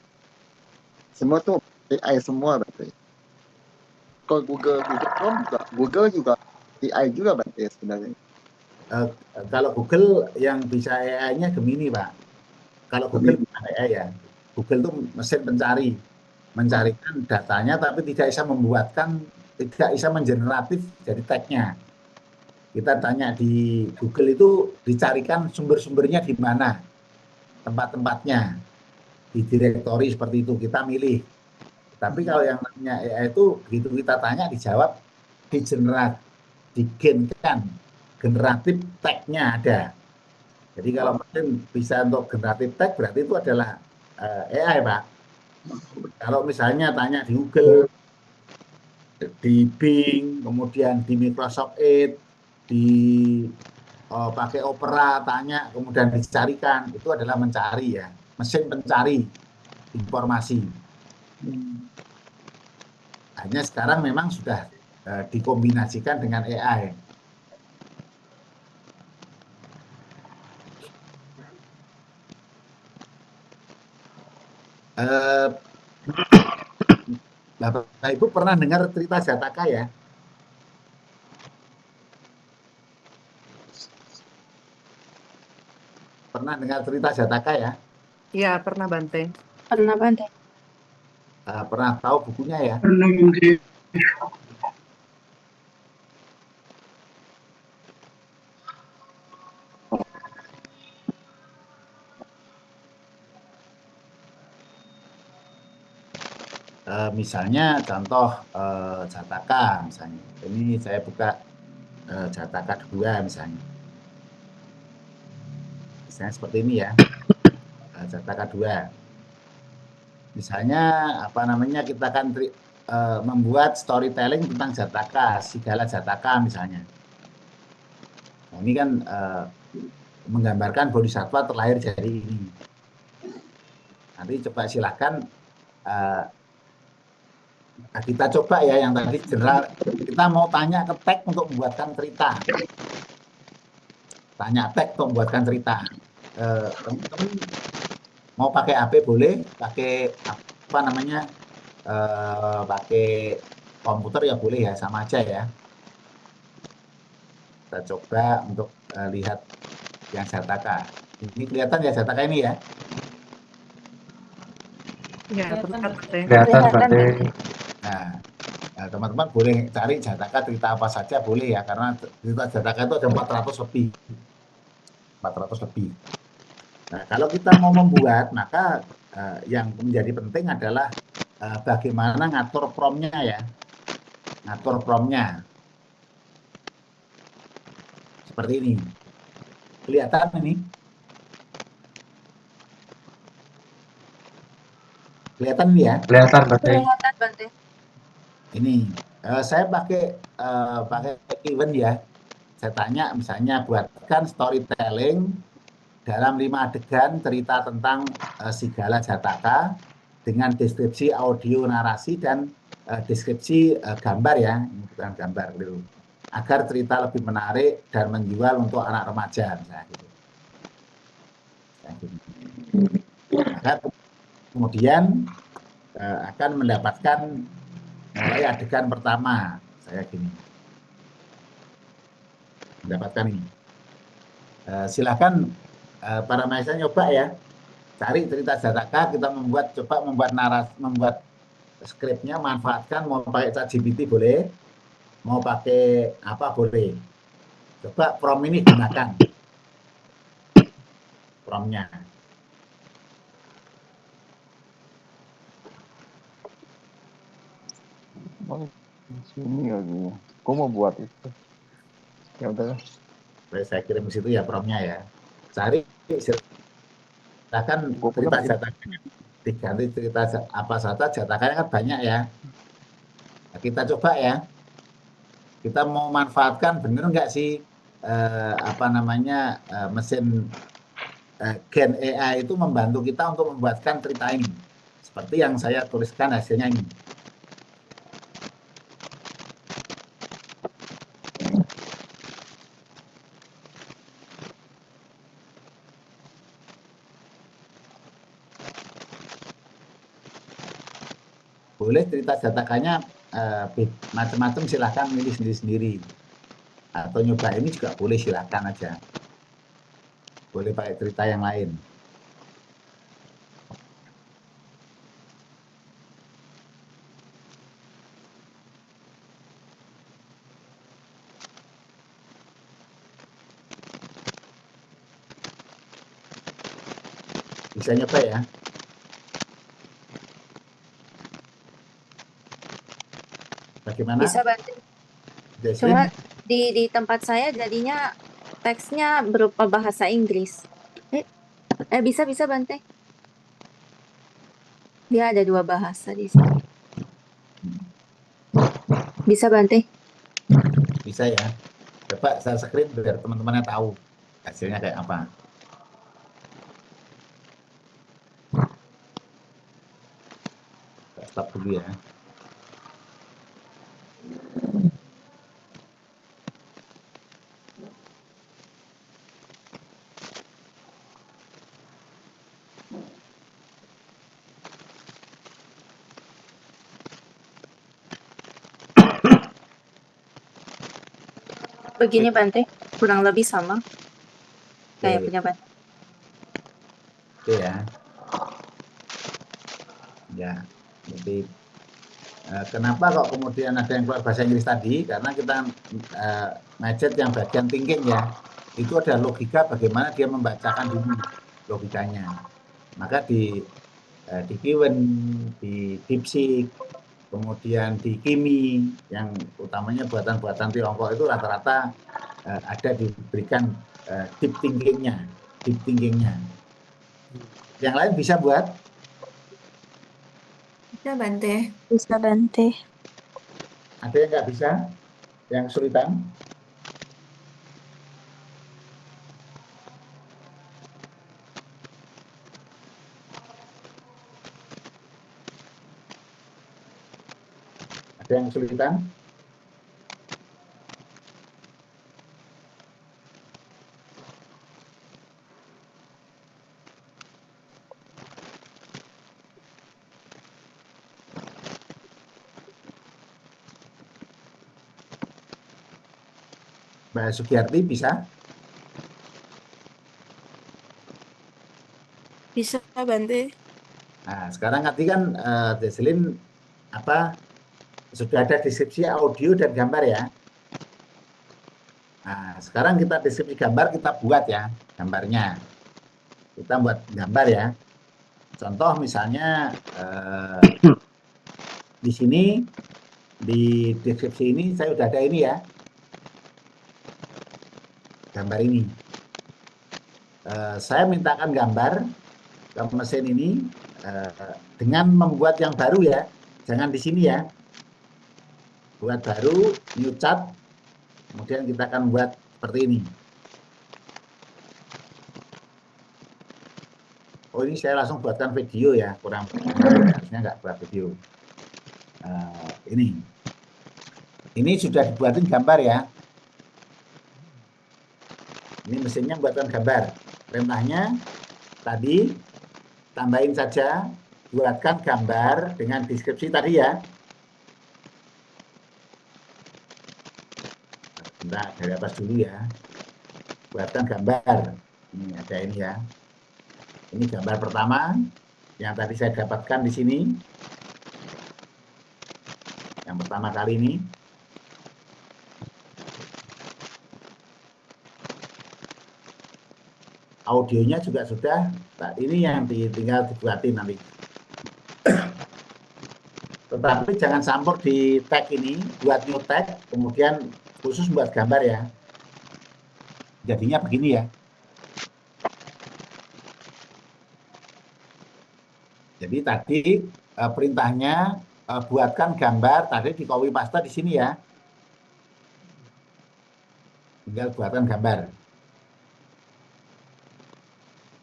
semua tuh AI semua Bante. Kalau Google juga AI juga Bante sebenarnya. Kalau Google yang bisa AI-nya Gemini Pak. Kalau Google bukan AI ya. Google itu mesin pencari, mencarikan datanya tapi tidak bisa mengeneratif jadi tag-nya. Kita tanya di Google itu dicarikan sumber-sumbernya di mana, tempat-tempatnya, di direktori seperti itu kita milih. Tapi kalau yang namanya AI itu begitu kita tanya dijawab, digenkan, generatif tag-nya ada. Jadi kalau mesin bisa untuk generatif tag berarti itu adalah AI Pak. Kalau misalnya tanya di Google, di Bing, kemudian di Microsoft Edge, pakai Opera tanya, kemudian dicarikan, itu adalah mencari ya, mesin pencari informasi. Hanya sekarang memang sudah dikombinasikan dengan AI. Bapak Ibu pernah dengar cerita Jataka ya? Pernah dengar cerita Jataka ya? Iya, pernah Bante. Pernah Bante. Pernah tahu bukunya ya? Pernah Bante. Misalnya contoh Jataka misalnya. Ini saya buka Jataka 2 misalnya. Misalnya seperti ini ya. Jataka 2. Misalnya apa namanya, kita akan membuat storytelling tentang Jataka, Sigala Jataka misalnya. Nah, ini kan menggambarkan bodhisatwa terlahir dari ini. Nanti coba silahkan kita coba ya yang tadi general, kita mau tanya ke tag untuk membuatkan cerita. Tanya tag untuk membuatkan cerita. Teman-teman mau pakai HP boleh, pakai apa namanya, pakai komputer ya boleh ya, sama aja ya. Kita coba untuk lihat yang Jataka. Ini kelihatan ya Jataka ini ya? Ya, Kelihatan Bante. Nah, teman-teman boleh cari Jataka cerita apa saja boleh ya, karena cerita Jataka itu ada 400 lebih. 400 lebih. Nah, kalau kita mau membuat, maka yang menjadi penting adalah bagaimana ngatur promnya ya. Ngatur promnya. Seperti ini. Kelihatan ini? Kelihatan ini ya? Kelihatan Bante. Kelihatan Bante. Ini saya pakai event ya. Saya tanya misalnya buatkan storytelling dalam 5 adegan cerita tentang Sigala Jataka dengan deskripsi audio narasi dan deskripsi gambar ya, bukan gambar gitu. Agar cerita lebih menarik dan menjual untuk anak remaja misalnya gitu. Maka kemudian akan mendapatkan mulai adegan pertama saya gini. Mendapatkan ini. Silakan para mahasiswa nyoba ya. Cari cerita Jataka, kita coba membuat skripnya, manfaatkan, mau pakai ChatGPT boleh, mau pakai apa boleh. Coba prompt ini gunakan. Promptnya. Oh, sini lagi. Aku mau buat itu. Ya udah. Saya kirim ke situ ya promptnya ya. Cari silakan cerita Jataka. Diganti cerita apa saja, Jatakanya kan banyak ya. Nah, kita coba ya. Kita mau manfaatkan bener nggak sih apa namanya mesin Gen AI itu membantu kita untuk membuatkan cerita ini. Seperti yang saya tuliskan hasilnya ini. Boleh cerita Jatakanya macam-macam, silahkan milih sendiri-sendiri. Atau nyoba ini juga boleh, silahkan aja. Boleh pakai cerita yang lain. Bisa nyoba ya. Bagaimana? Bisa Bante. Cuma di tempat saya jadinya teksnya berupa bahasa Inggris. Bisa Bante. Dia ada 2 bahasa di sini. Bisa Bante. Bisa ya. Coba saya screen biar teman-temannya tahu hasilnya kayak apa. Stop dulu ya. Begini Bante, kurang lebih sama kayak punya Bante. Oke ya. Ya, jadi kenapa kok kemudian ada yang keluar bahasa Inggris tadi? Karena kita ngajet yang bagian thinking ya. Itu ada logika bagaimana dia membacakan dulu logikanya. Maka di Kiwen, di DeepSeek, kemudian di Kimi, yang utamanya buatan-buatan Tiongkok itu rata-rata ada diberikan deep thinkingnya. Yang lain bisa buat? Bisa Bante. Bisa Bante. Ada yang nggak bisa? Yang kesulitan? Ada yang kesulitan? Mbak Sugiyarti bisa? Bisa Bante. Nah, sekarang nanti kan Deselin sudah ada deskripsi audio dan gambar ya. Nah, sekarang kita deskripsi gambar kita buat ya gambarnya. Kita buat gambar ya. Contoh misalnya di sini di deskripsi ini saya sudah ada ini ya. Gambar ini. Saya mintakan gambar ke mesin ini dengan membuat yang baru ya. Jangan di sini ya. Buat baru, new chat. Kemudian kita akan buat seperti ini. Oh, ini saya langsung buatkan video ya, kurang harusnya nggak buat video. Ini sudah dibuatin gambar ya. Ini mesinnya buatkan gambar. Perintahnya tadi tambahin saja, buatkan gambar dengan deskripsi tadi ya. Bentar, dari atas dulu ya. Buatkan gambar. Ini ada ini ya. Ini gambar pertama yang tadi saya dapatkan di sini. Yang pertama kali ini. Audionya juga sudah. Nah, ini yang tinggal dibuatin nanti. Tetapi jangan campur di tag ini, buat new tag, kemudian khusus buat gambar ya. Jadinya begini ya. Jadi tadi perintahnya buatkan gambar, tadi di copy paste di sini ya. Tinggal buatkan gambar.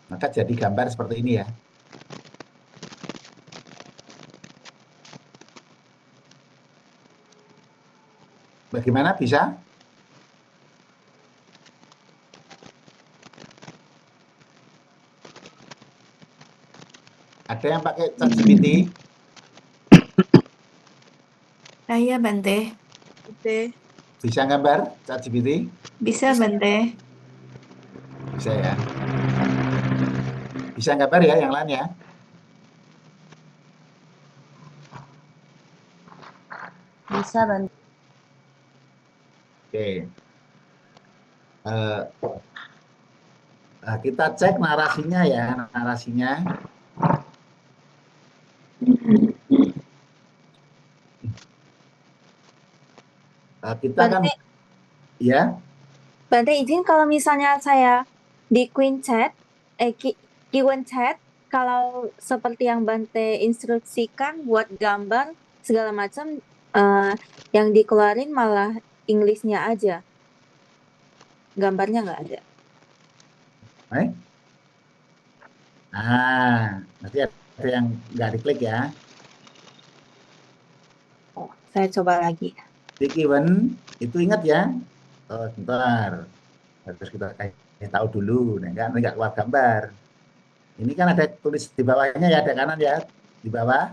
Maka jadi gambar seperti ini ya. Bagaimana bisa? Ada yang pakai ChatGPT? Saya Bante. Bisa gambar ChatGPT? Bisa Bante. Bisa ya. Bisa gambar ya yang lain ya. Bisa Bante. Oke. Kita cek narasinya ya, narasinya. Kita kan ya. Bante izin kalau misalnya saya di Queen Chat, Q&A Chat, kalau seperti yang Bante instruksikan buat gambar segala macam, yang dikeluarin malah Inggrisnya aja, gambarnya nggak ada. Nanti ada yang nggak diklik ya. Saya coba lagi. Di Q&A itu ingat ya. Sebentar, harus kita kasih tahu dulu, nggak keluar gambar. Ini kan ada tulis di bawahnya ya, ada kanan ya, di bawah.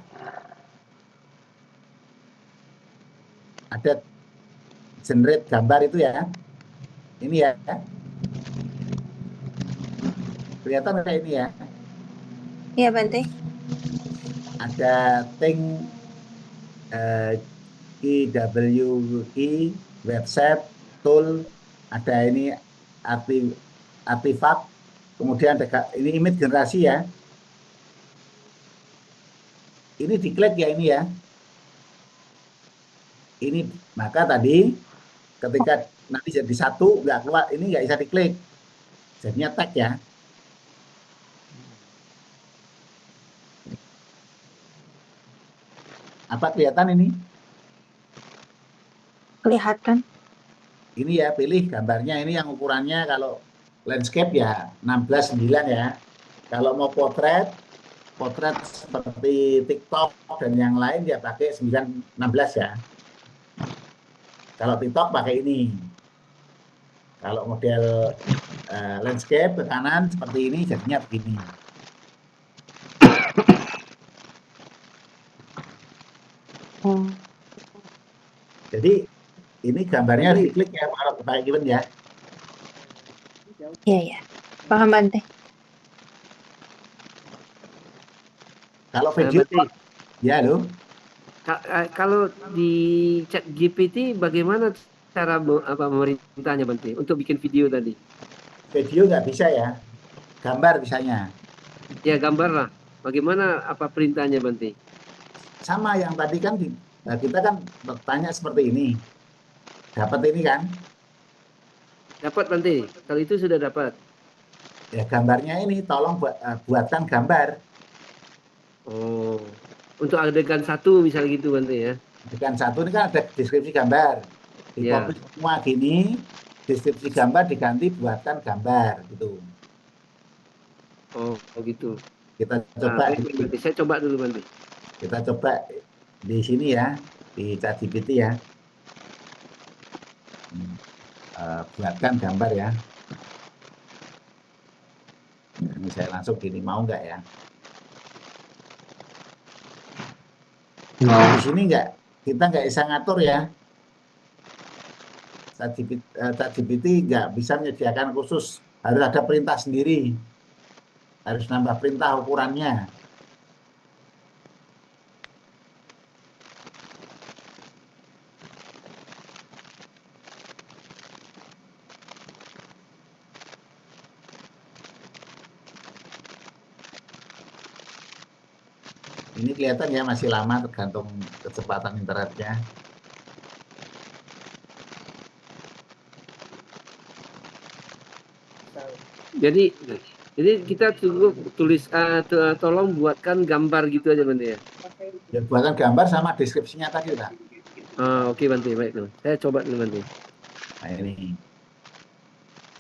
Ada generate gambar itu ya. Ini ya. Kelihatan kayak ini ya. Iya Bante. Ada thing IWI, website, tool, ada ini artifak, kemudian ada ini image generasi ya. Ini diklik ya ini ya. Ini maka tadi ketika nanti jadi satu nggak keluar, ini nggak bisa diklik. Jadinya tag ya. Apa kelihatan ini? Kelihatan. Ini ya, pilih gambarnya ini yang ukurannya kalau landscape ya 16:9 ya. Kalau mau potret seperti TikTok dan yang lain ya pakai 9:16 ya. Kalau TikTok pakai ini. Kalau model landscape ke kanan seperti ini jadinya begini. Jadi ini gambarnya diklik ya kalau pakai Given ya. Iya, ya. Paham, Bante. Kalau video, ya loh. Kalau di chat GPT bagaimana cara memerintahnya Bante untuk bikin video tadi? Video nggak bisa ya, gambar bisanya. Ya gambar lah. Bagaimana apa perintahnya Bante? Sama yang tadi kan kita kan bertanya seperti ini. Dapat ini kan? Dapat Bante. Kalau itu sudah dapat. Ya gambarnya ini tolong buatkan gambar. Oh, untuk adegan 1 misalnya gitu Bante ya. Adegan 1 ini kan ada deskripsi gambar. Di Ya. copy semua gini, deskripsi gambar diganti buatkan gambar gitu. Oh, gitu. Kita coba. Bante. Saya coba dulu Bante. Kita coba di sini ya, di ChatGPT ya. Buatkan gambar ya. Ini saya langsung gini, mau nggak ya? Di sini kita nggak bisa ngatur ya. ChatGPT nggak bisa menyediakan khusus, harus ada perintah sendiri. Harus nambah perintah ukurannya. Ini kelihatan ya masih lama tergantung kecepatan internetnya. Jadi kita tolong buatkan gambar gitu aja Bante ya. Ya buatkan gambar sama deskripsinya tadi Pak. Oke Bante, baik. Saya coba dulu Bante. Nah ini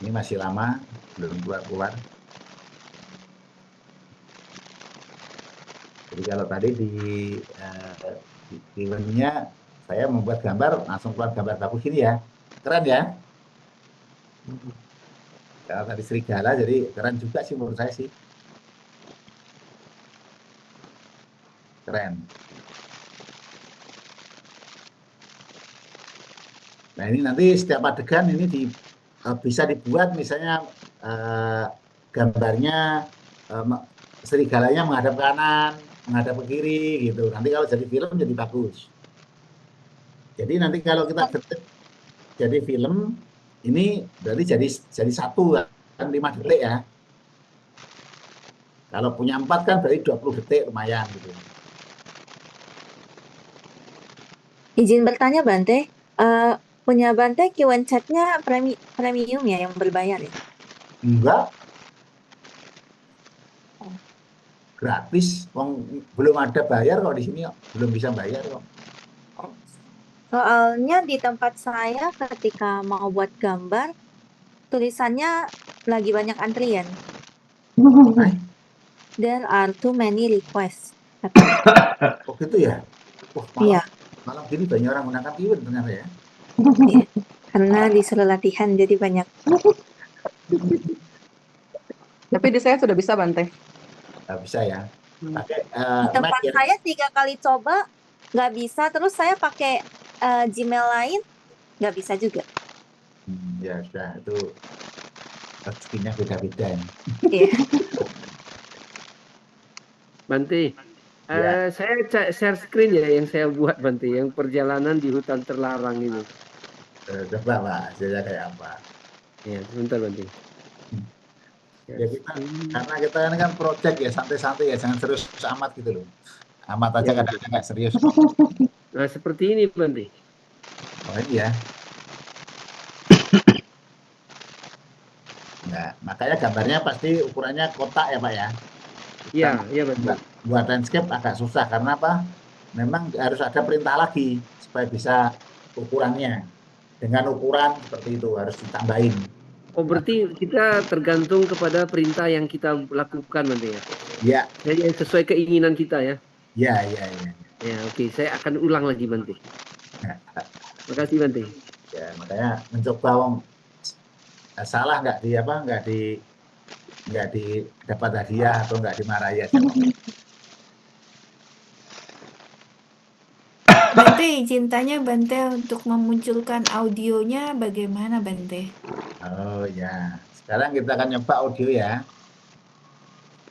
masih lama belum keluar. Jadi kalau tadi di eventnya saya membuat gambar langsung keluar gambar bagus ini ya, keren ya. Kalau tadi serigala jadi keren juga sih menurut saya sih, keren. Nah ini nanti setiap adegan ini bisa dibuat misalnya gambarnya serigalanya menghadap kanan, menghadap ke kiri gitu. Nanti kalau jadi film jadi bagus. Jadi nanti kalau kita jadi film ini berarti jadi 1 kan 5 detik ya. Kalau punya 4 kan berarti 20 detik lumayan gitu. Izin bertanya Bante, punya Bante Q&A chat-nya premium ya yang berbayar ya? Enggak. Gratis, belum ada bayar kok di sini, belum bisa bayar kok. Soalnya di tempat saya ketika mau buat gambar, tulisannya lagi banyak antrian. There are too many requests. Oh gitu ya? Wah, malam gini banyak orang menggunakan Q&A ternyata ya. Iya, karena disuruh latihan jadi banyak. Tapi di saya sudah bisa Bante. Bisa ya. Pakai Di tempat saya 3 kali coba nggak bisa, terus saya pakai Gmail lain nggak bisa juga. Ya sudah, itu rezekinya beda-beda. Iya. Bante, saya share screen ya yang saya buat Bante, yang perjalanan di hutan terlarang itu. Coba Pak, hasilnya kayak apa? Ya, sebentar Bante. Ya karena kita ini kan project ya, santai-santai ya, jangan serius amat gitu loh. Amat aja kadang-kadang nggak serius. Nah seperti ini Bante. Oh iya. Nah, makanya gambarnya pasti ukurannya kotak ya Pak ya. Iya, iya betul. Buat landscape agak susah karena apa? memang harus ada perintah lagi supaya bisa ukurannya. Dengan ukuran seperti itu harus ditambahin. Oh, berarti kita tergantung kepada perintah yang kita lakukan nanti ya? Ya. Jadi sesuai keinginan kita ya? Ya. Ya, oke. Saya akan ulang lagi, Bante. Makasih, Bante. Ya, makanya mencoba salah nggak dapat hadiah atau nggak dimarahi aja. Bante, izin tanya Bante untuk memunculkan audionya bagaimana Bante? Oh ya, sekarang kita akan nyoba audio ya.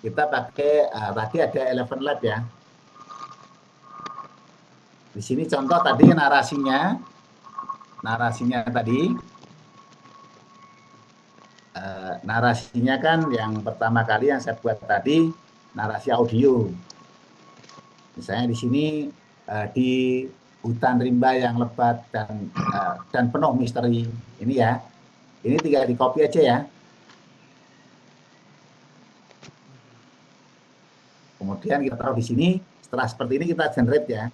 Kita pakai tadi ada Eleven Lab ya. Di sini contoh tadi narasinya tadi. Narasinya kan yang pertama kali yang saya buat tadi narasi audio. Misalnya di sini di hutan rimba yang lebat dan penuh misteri ini ya. Ini tinggal di copy aja ya. Kemudian kita taruh di sini. Setelah seperti ini kita generate ya.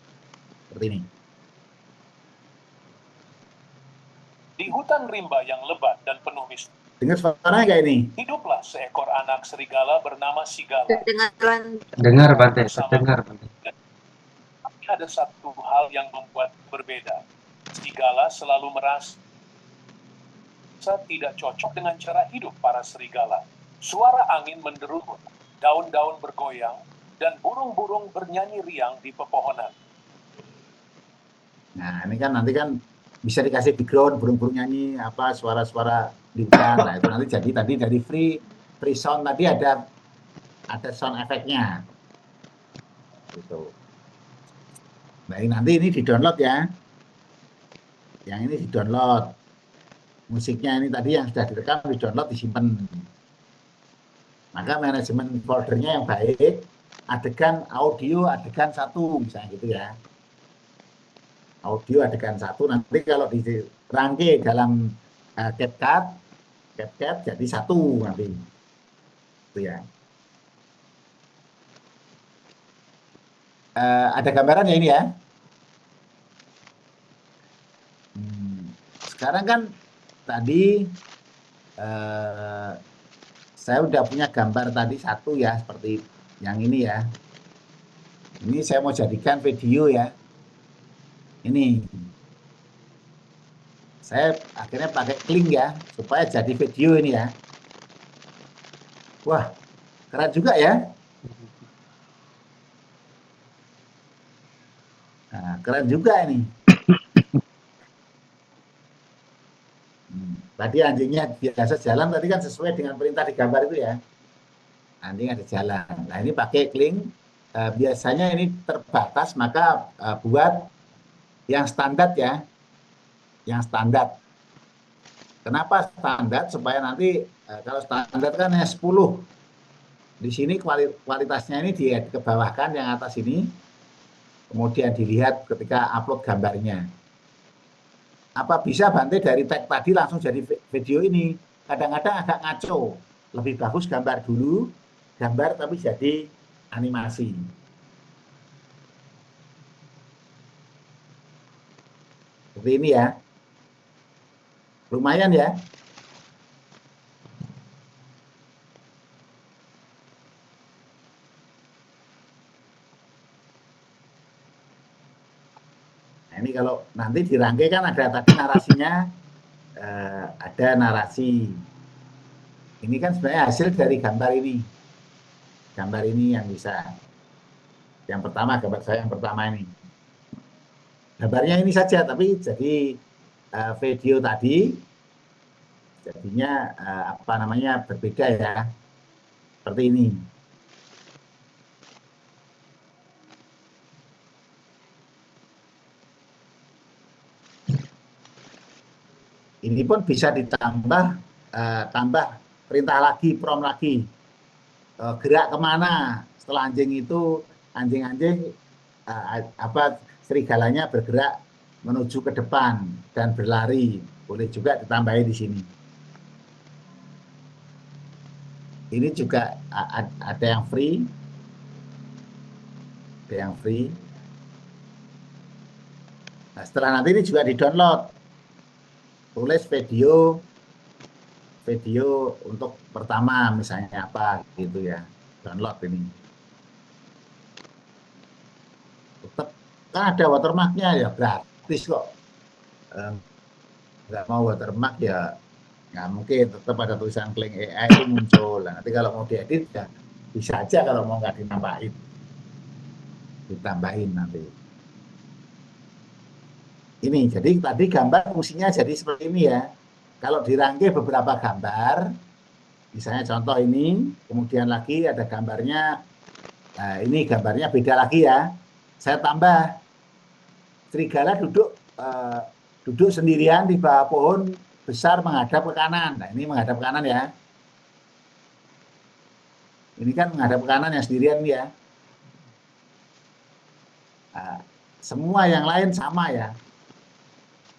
Seperti ini. Di hutan rimba yang lebat dan penuh misteri. Dengar suaranya kayak ini? Hiduplah seekor anak serigala bernama Sigala. Dengar, Bante. Dengar, Bante. Tapi ada satu hal yang membuat berbeda. Sigala selalu merasa tidak cocok dengan cara hidup para serigala. Suara angin menderu, daun-daun bergoyang, dan burung-burung bernyanyi riang di pepohonan. Nah, ini kan nanti kan bisa dikasih background, burung-burung nyanyi, apa suara-suara di hutan. Nah, itu nanti jadi tadi dari free sound tadi ada sound efeknya. Gitu. Nah, nanti ini di-download ya. Yang ini di-download. Musiknya ini tadi yang sudah direkam di-download, disimpan. Maka manajemen foldernya yang baik, adegan audio adegan 1 misalnya gitu ya. Audio adegan 1 nanti kalau dirangkai dalam CapCut jadi 1 nanti. Itu ya. Ada gambaran ya ini ya. Sekarang kan tadi saya udah punya gambar tadi 1 ya, seperti yang ini ya. Ini saya mau jadikan video ya. Ini. Saya akhirnya pakai link ya, supaya jadi video ini ya. Wah, keren juga ya. Nah, keren juga ini. Tadi anjingnya biasa jalan, tadi kan sesuai dengan perintah di gambar itu ya. Anjing ada jalan. Nah, ini pakai link. Biasanya ini terbatas, maka buat yang standar ya. Yang standar. Kenapa standar? Supaya nanti kalau standar kan hanya 10. Di sini kualitasnya ini dikebawahkan yang atas ini. Kemudian dilihat ketika upload gambarnya. Apa bisa Bante dari tag tadi langsung jadi video ini? Kadang-kadang agak ngaco. Lebih bagus gambar dulu, gambar tapi jadi animasi. Seperti ini ya. Lumayan ya. Nah, ini kalau nanti dirangkai kan ada tadi narasinya, ada narasi. Ini kan sebenarnya hasil dari gambar ini. Gambar ini yang bisa. Yang pertama, gambar saya yang pertama ini. Gambarnya ini saja, tapi jadi video tadi jadinya berbeda ya, seperti ini. Ini pun bisa ditambah perintah lagi, prompt lagi, gerak kemana setelah anjing itu anjing-anjing serigalanya bergerak menuju ke depan dan berlari. Boleh juga ditambahin di sini. Ini juga ada yang free. Ada yang free. Nah, setelah nanti ini juga di-download. Tulis video untuk pertama misalnya apa gitu ya. Download ini. Tetap kan ada watermarknya ya, gratis kok. Nggak mau watermark ya nggak mungkin, tetap ada tulisan Kling AI itu muncul. Nah, nanti kalau mau diedit ya bisa aja, kalau mau nggak ditambahin nanti. Ini jadi tadi gambar fungsinya jadi seperti ini ya. Kalau dirangkai beberapa gambar, misalnya contoh ini, kemudian lagi ada gambarnya, nah ini gambarnya beda lagi ya. Saya tambah serigala duduk sendirian di bawah pohon besar menghadap ke kanan. Nah, ini menghadap ke kanan ya. Ini kan menghadap ke kanan yang sendirian ya. Nah, semua yang lain sama ya.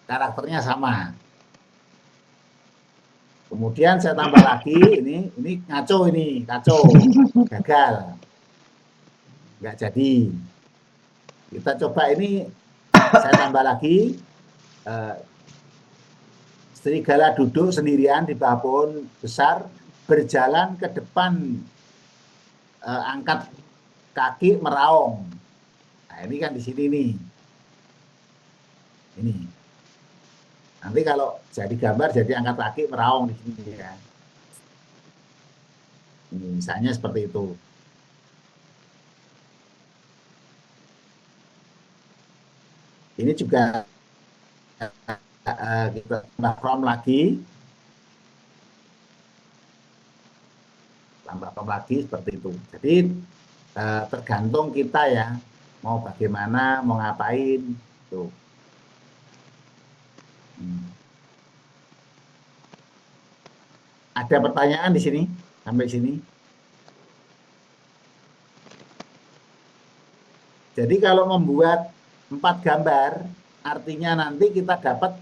Karakternya sama. Kemudian saya tambah lagi, ini ngaco, gagal. Nggak jadi. Kita coba ini, saya tambah lagi, serigala duduk sendirian di bawah pohon besar, berjalan ke depan, angkat kaki meraung. Nah, ini kan di sini nih. Ini. Nanti kalau jadi gambar, jadi angkat kaki meraung di sini ya. Ini, misalnya seperti itu. Ini juga kita tambah prompt lagi, seperti itu. Jadi tergantung kita ya, mau bagaimana, mau ngapain tuh. Ada pertanyaan di sini sampai sini? Jadi kalau membuat 4 gambar, artinya nanti kita dapat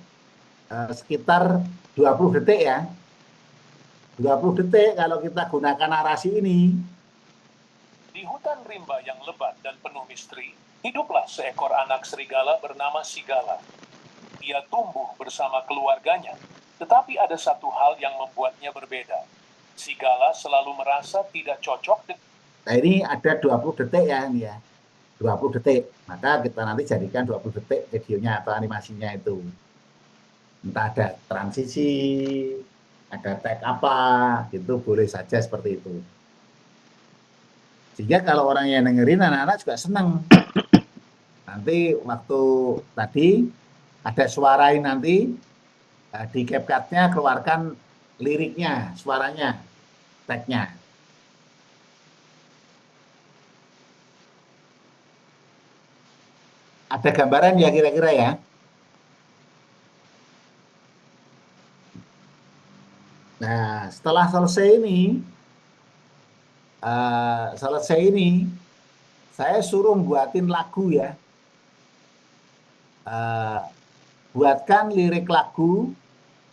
sekitar 20 detik ya. 20 detik kalau kita gunakan narasi ini. Di hutan rimba yang lebat dan penuh misteri, hiduplah seekor anak serigala bernama Sigala. Ia tumbuh bersama keluarganya, tetapi ada satu hal yang membuatnya berbeda. Sigala selalu merasa tidak cocok dengan... Nah, ini ada 20 detik ya, ini ya. 20 detik. Maka kita nanti jadikan 20 detik videonya atau animasinya itu. Entah ada transisi, ada tag apa, itu boleh saja seperti itu. Sehingga kalau orang yang dengerin, anak-anak juga senang. Nanti waktu tadi ada suarain, nanti di CapCut-nya keluarkan liriknya, suaranya, tag-nya. Ada gambaran ya kira-kira ya? Nah, setelah selesai ini, saya suruh buatin lagu ya. Buatkan lirik lagu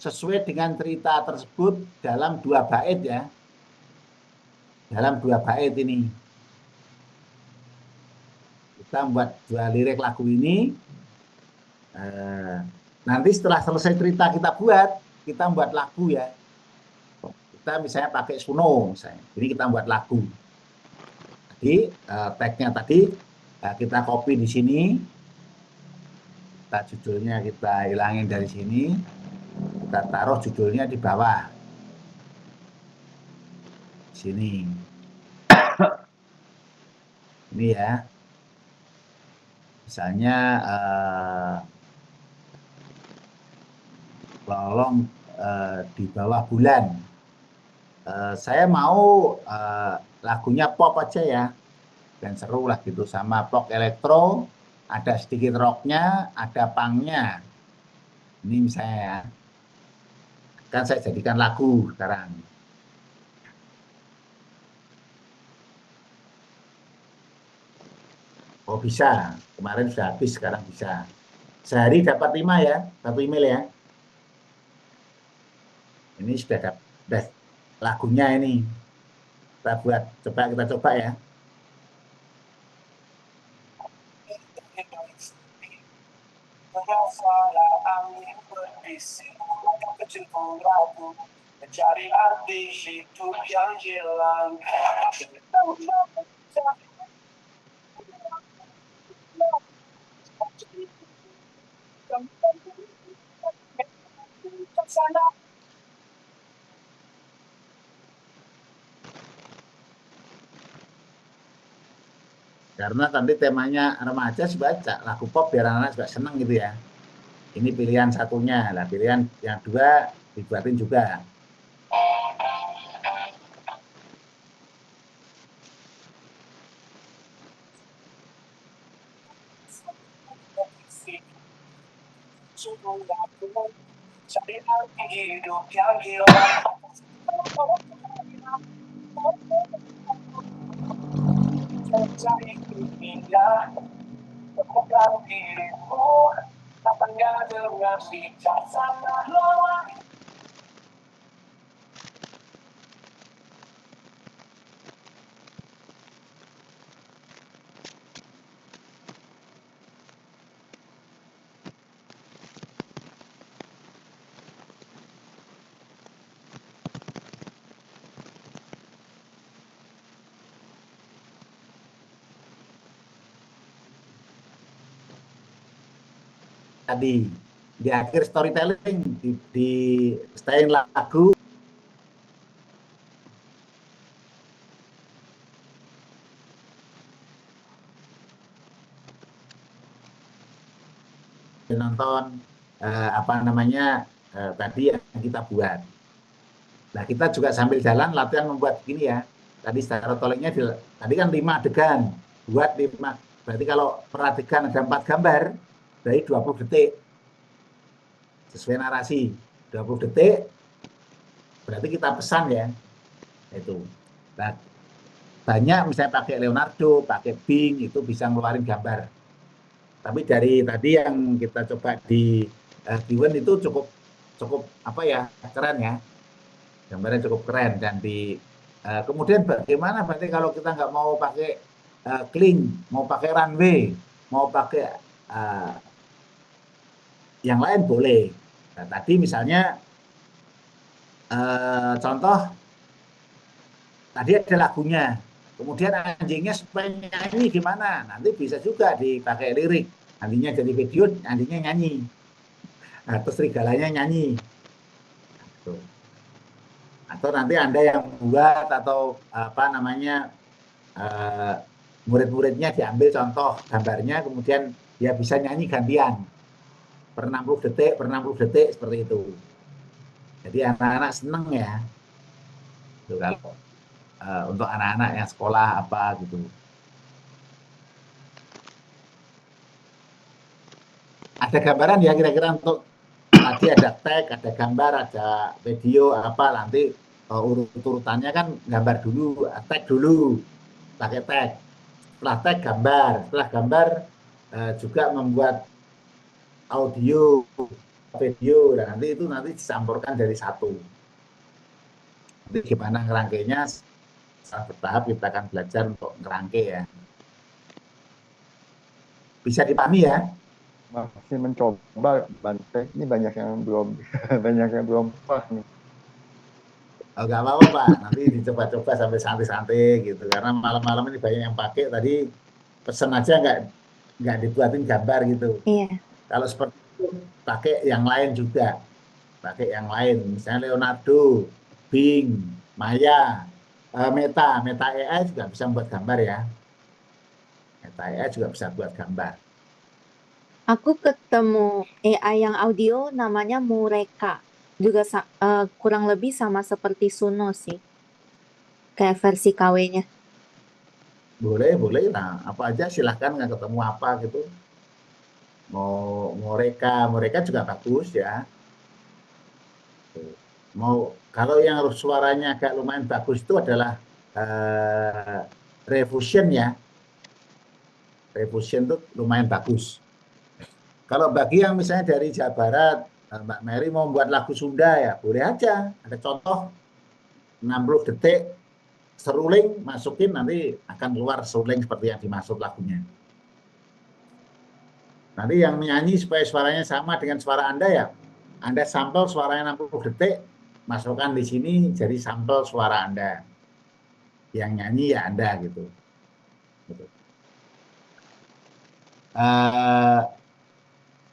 sesuai dengan cerita tersebut dalam 2 bait ya. Dalam 2 bait ini. Kita membuat 2 lirik lagu ini. Nanti setelah selesai cerita kita membuat lagu ya. Kita misalnya pakai Suno misalnya. Jadi kita membuat lagu. Jadi tag-nya tadi kita copy di sini. Kita judulnya kita hilangin dari sini. Kita taruh judulnya di bawah. Sini. Ini ya. Misalnya lolong di bawah bulan. Saya mau lagunya pop aja ya, dan seru lah gitu, sama pop elektro, ada sedikit rocknya, ada punknya. Ini misalnya ya, kan saya jadikan lagu sekarang. Oh bisa, kemarin sudah habis, sekarang bisa. Sehari dapat 5 ya, 1 email ya. Ini sudah dapat lagunya ini. Kita buat, kita coba ya. mencari arti hidup yang hilang. Karena tadi temanya remaja baca lagu pop biar anak-anak juga seneng gitu ya. Ini pilihan satunya, lah pilihan yang dua dibuatin juga. Cari arti hidup yang hilang. Cari indah, temukan dirimu, tapanya dengan bijaksana lawan. Tadi di akhir storytelling di setelin lagu nonton tadi yang kita buat. Nah kita juga sambil jalan latihan membuat gini ya. Tadi storytellingnya tadi kan 5 adegan, buat 5. Berarti kalau per adegan ada 4 gambar, dari 20 detik sesuai narasi 20 detik berarti kita pesan ya itu. Nah, banyak misalnya pakai Leonardo, pakai Bing itu bisa ngeluarin gambar. Tapi dari tadi yang kita coba di Kiwen itu cukup apa ya, keren ya, gambarnya cukup keren. Dan kemudian bagaimana berarti kalau kita nggak mau pakai kling, mau pakai runway, mau pakai yang lain boleh. Nah, tadi misalnya contoh tadi ada lagunya, kemudian anjingnya supaya nyanyi gimana? Nanti bisa juga dipakai lirik, nantinya jadi video, anjingnya nyanyi, atau serigalanya nyanyi. Atau nanti Anda yang buat atau murid-muridnya diambil contoh gambarnya, kemudian dia bisa nyanyi gantian. Per 60 detik seperti itu. Jadi anak-anak seneng ya. Itu kalau untuk anak-anak yang sekolah apa gitu. Ada gambaran ya kira-kira untuk tadi ada tag, ada gambar, ada video apa, nanti urut-urutannya kan gambar dulu, tag dulu, pakai tag. Setelah tag gambar, setelah gambar juga membuat audio, video, dan nanti dicampurkan dari satu. Jadi gimana ngerangkainya secara bertahap kita akan belajar untuk ngerangkai ya. Bisa dipahami ya? Masih mencoba Bante, ini banyak yang belum paham. Oh, nggak apa-apa Pak, nanti dicoba-coba sampai santai-santai gitu. Karena malam-malam ini banyak yang pakai, tadi pesen aja nggak dibuatin gambar gitu. Iya. Kalau seperti itu, pakai yang lain juga. Pakai yang lain, misalnya Leonardo, Bing, Maya, Meta AI juga bisa buat gambar ya. Meta AI juga bisa buat gambar. Aku ketemu AI yang audio namanya Mureka. Juga kurang lebih sama seperti Suno sih. Kayak versi KW-nya. Boleh. Nah, apa aja silahkan nggak ketemu apa gitu. Mau mereka juga bagus ya. Kalau yang suaranya agak lumayan bagus itu adalah Refusion ya. Refusion itu lumayan bagus. Kalau bagi yang misalnya dari Jawa Barat, Mbak Mary mau buat lagu Sunda ya, boleh aja. Ada contoh 60 detik seruling, masukin nanti akan keluar seruling seperti yang dimaksud lagunya. Nanti yang menyanyi supaya suaranya sama dengan suara Anda ya, Anda sampel suaranya 60 detik, masukkan di sini jadi sampel suara Anda. Yang nyanyi ya Anda gitu.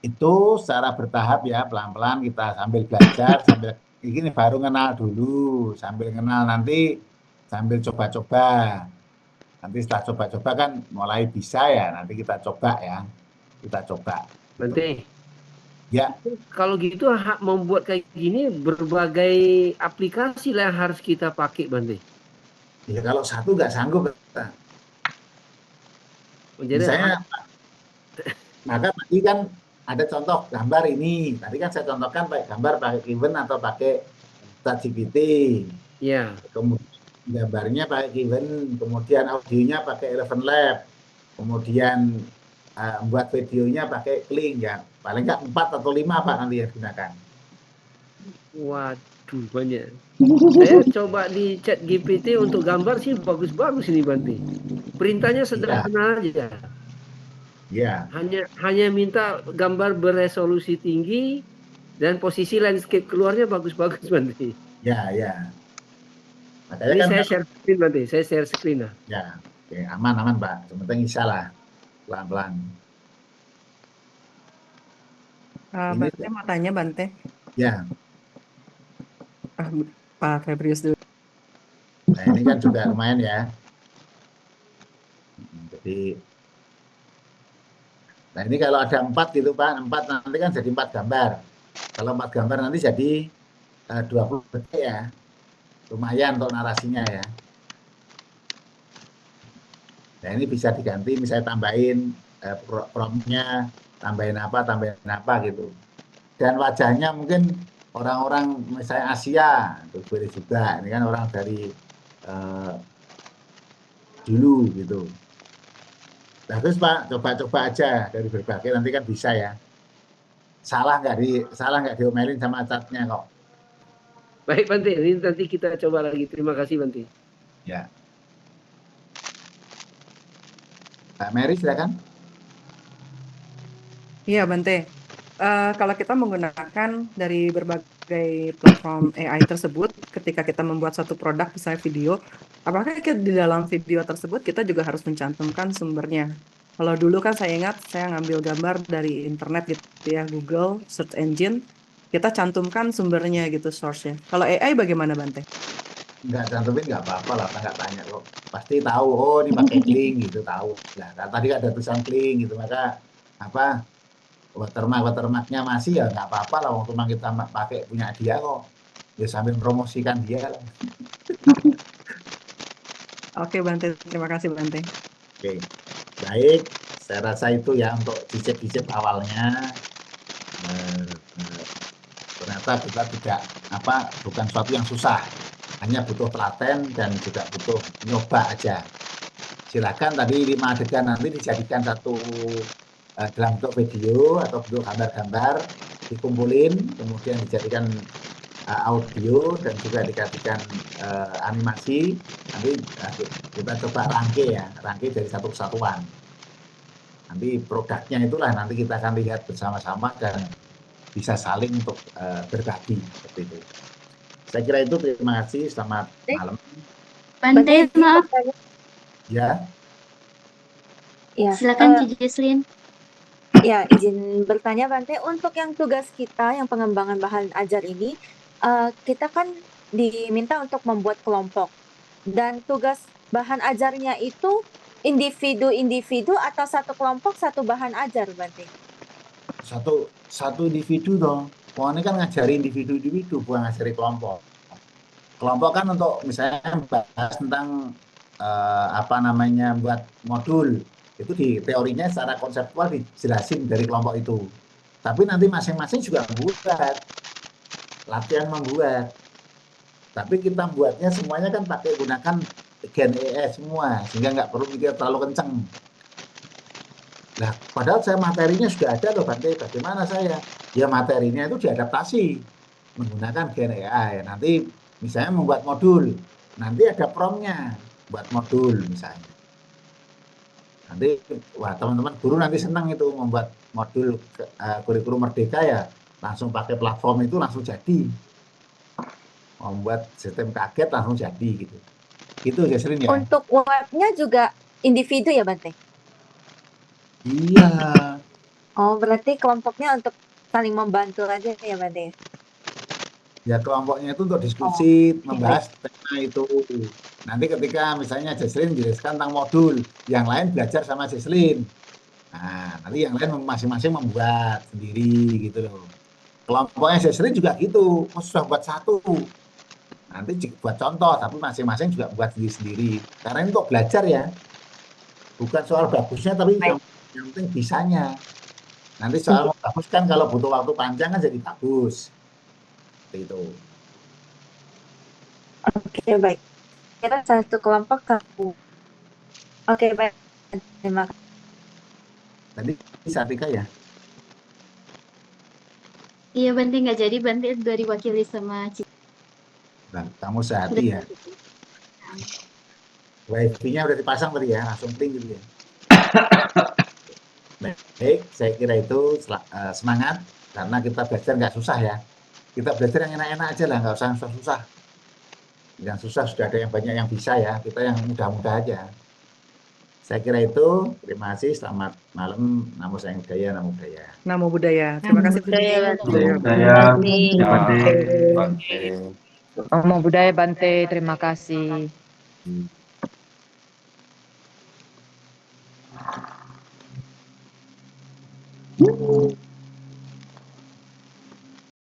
Itu secara bertahap ya, pelan-pelan kita sambil belajar, sambil ini baru kenal dulu, sambil kenal nanti sambil coba-coba. Nanti setelah coba-coba kan mulai bisa ya, nanti kita coba ya. Kita coba. Bante, Ya, kalau gitu membuat kayak gini berbagai aplikasi lah yang harus kita pakai, Bante. ya kalau satu nggak sanggup. Jadi Misalnya, maka tadi kan ada contoh gambar ini. Tadi kan saya contohkan pakai gambar, pakai Keyven atau pakai ChatGPT. ya, Kemudian gambarnya pakai Keyven, kemudian audionya pakai Eleven Lab, kemudian buat videonya pakai Kling ya. Paling nggak 4 atau 5 Pak nanti yang digunakan. waduh banyak. Saya coba di ChatGPT untuk gambar sih bagus-bagus ini, Bante. Perintahnya sederhana aja. Ya. Hanya minta gambar beresolusi tinggi dan posisi landscape keluarnya bagus-bagus, Bante. Ya. Makanya Ini kan saya share screen, Bante. Saya share screen lah. Ya, oke, aman Pak. Sementing bisa lah, pelan-pelan. Bante mau tanya, Bante. Ya. Pak Febrius dulu. Nah ini kan juga lumayan ya. Jadi, nah ini kalau ada 4 gitu Pak, 4 nanti kan jadi 4 gambar. Kalau 4 gambar nanti jadi 20 detik ya. Lumayan untuk narasinya ya. Nah ini bisa diganti, misalnya tambahin promptnya, tambahin apa gitu. Dan wajahnya mungkin orang-orang misalnya Asia, itu boleh juga. Ini kan orang dari dulu gitu. Nah terus Pak, coba-coba aja dari berbagai, nanti kan bisa ya. Salah nggak diomelin sama catnya kok. Baik, Bante. Ini nanti kita coba lagi. Terima kasih, Bante. Ya. Mbak Mary silakan. Iya, Bante. Kalau kita menggunakan dari berbagai platform AI tersebut, ketika kita membuat satu produk, misalnya video, apakah di dalam video tersebut kita juga harus mencantumkan sumbernya? Kalau dulu kan saya ingat, saya ngambil gambar dari internet gitu ya, Google, search engine, kita cantumkan sumbernya gitu, source-nya. Kalau AI bagaimana, Bante? Nggak cantumin nggak apa-apa lah, nggak tanya kok. Pasti tahu, oh ini pakai Kling gitu, tahu. Nah, tadi ada tulisan Kling gitu, maka watermarknya masih ya nggak apa-apa lah, waktu kita pakai punya dia kok. Ya sambil promosikan dia lah. Oke, Bante. Terima kasih, Bante. Oke, baik. Saya rasa itu ya untuk dicip-dicip awalnya. Ternyata kita bukan suatu yang susah. Hanya butuh telaten dan juga butuh nyoba aja. Silakan tadi 5 adegan nanti dijadikan satu dalam bentuk video atau bentuk gambar-gambar, dikumpulin, kemudian dijadikan audio dan juga dijadikan animasi. Nanti kita coba rangkai dari satu kesatuan. Nanti produknya itulah nanti kita akan lihat bersama-sama dan bisa saling untuk berbagi seperti itu. Saya kira itu, terima kasih, selamat malam. Bante, maaf. Ya. Ya. Silakan Cici Jesslyn. Ya, izin bertanya Bante, untuk yang tugas kita yang pengembangan bahan ajar ini, kita kan diminta untuk membuat kelompok. Dan tugas bahan ajarnya itu individu-individu atau satu kelompok satu bahan ajar, Bante? Satu individu dong. Pokoknya kan ngajari individu-individu, bukan ngajari kelompok. Kelompok kan untuk misalnya bahas tentang buat modul. Itu di teorinya secara konseptual dijelasin dari kelompok itu. Tapi nanti masing-masing juga membuat, latihan membuat. Tapi kita buatnya semuanya kan pakai gunakan Gen AI semua, sehingga nggak perlu mikir terlalu kenceng. Nah, padahal saya materinya sudah ada loh Bante, bagaimana saya? Ya materinya itu diadaptasi menggunakan Gen AI. Nanti misalnya membuat modul, nanti ada promptnya buat modul misalnya. Nanti, wah teman-teman guru nanti senang itu membuat modul kurikulum merdeka ya, langsung pakai platform itu langsung jadi. Membuat sistem kaget langsung jadi gitu. Itu Jesslyn ya. Untuk webnya juga individu ya Bante? Iya. Oh, berarti kelompoknya untuk saling membantu aja ya Bante? Ya kelompoknya itu untuk diskusi, Oh, membahas tema itu. Nanti ketika misalnya Jesslyn menjelaskan tentang modul, yang lain belajar sama Jesslyn. Nah, nanti yang lain masing-masing membuat sendiri gitu loh. Kelompoknya Jesslyn juga gitu, sudah buat satu. Nanti buat contoh, tapi masing-masing juga buat sendiri-sendiri. Karena ini untuk belajar ya. Bukan soal bagusnya, tapi yang penting bisanya. Nanti soal mau bagus kan kalau butuh waktu panjang kan jadi bagus. Seperti itu. Oke, baik. Kira satu kelompok kamu. Oke, baik. Terima kasih. Tadi Satika ya? Iya Bante nggak jadi, Bante udah diwakili sama Cik. Nah, kamu sehati ya? Wifi-nya udah dipasang tadi ya, langsung ping gitu ya. Baik, saya kira itu semangat, karena kita belajar nggak susah ya. Kita belajar yang enak-enak aja lah, nggak usah susah-susah. Yang susah sudah ada yang banyak yang bisa ya, kita yang mudah-mudah aja. Saya kira itu, terima kasih, selamat malam, namo sayang budaya, namo budaya. Namo Buddhaya. Terima kasih. Namo Buddhaya Bante, terima kasih.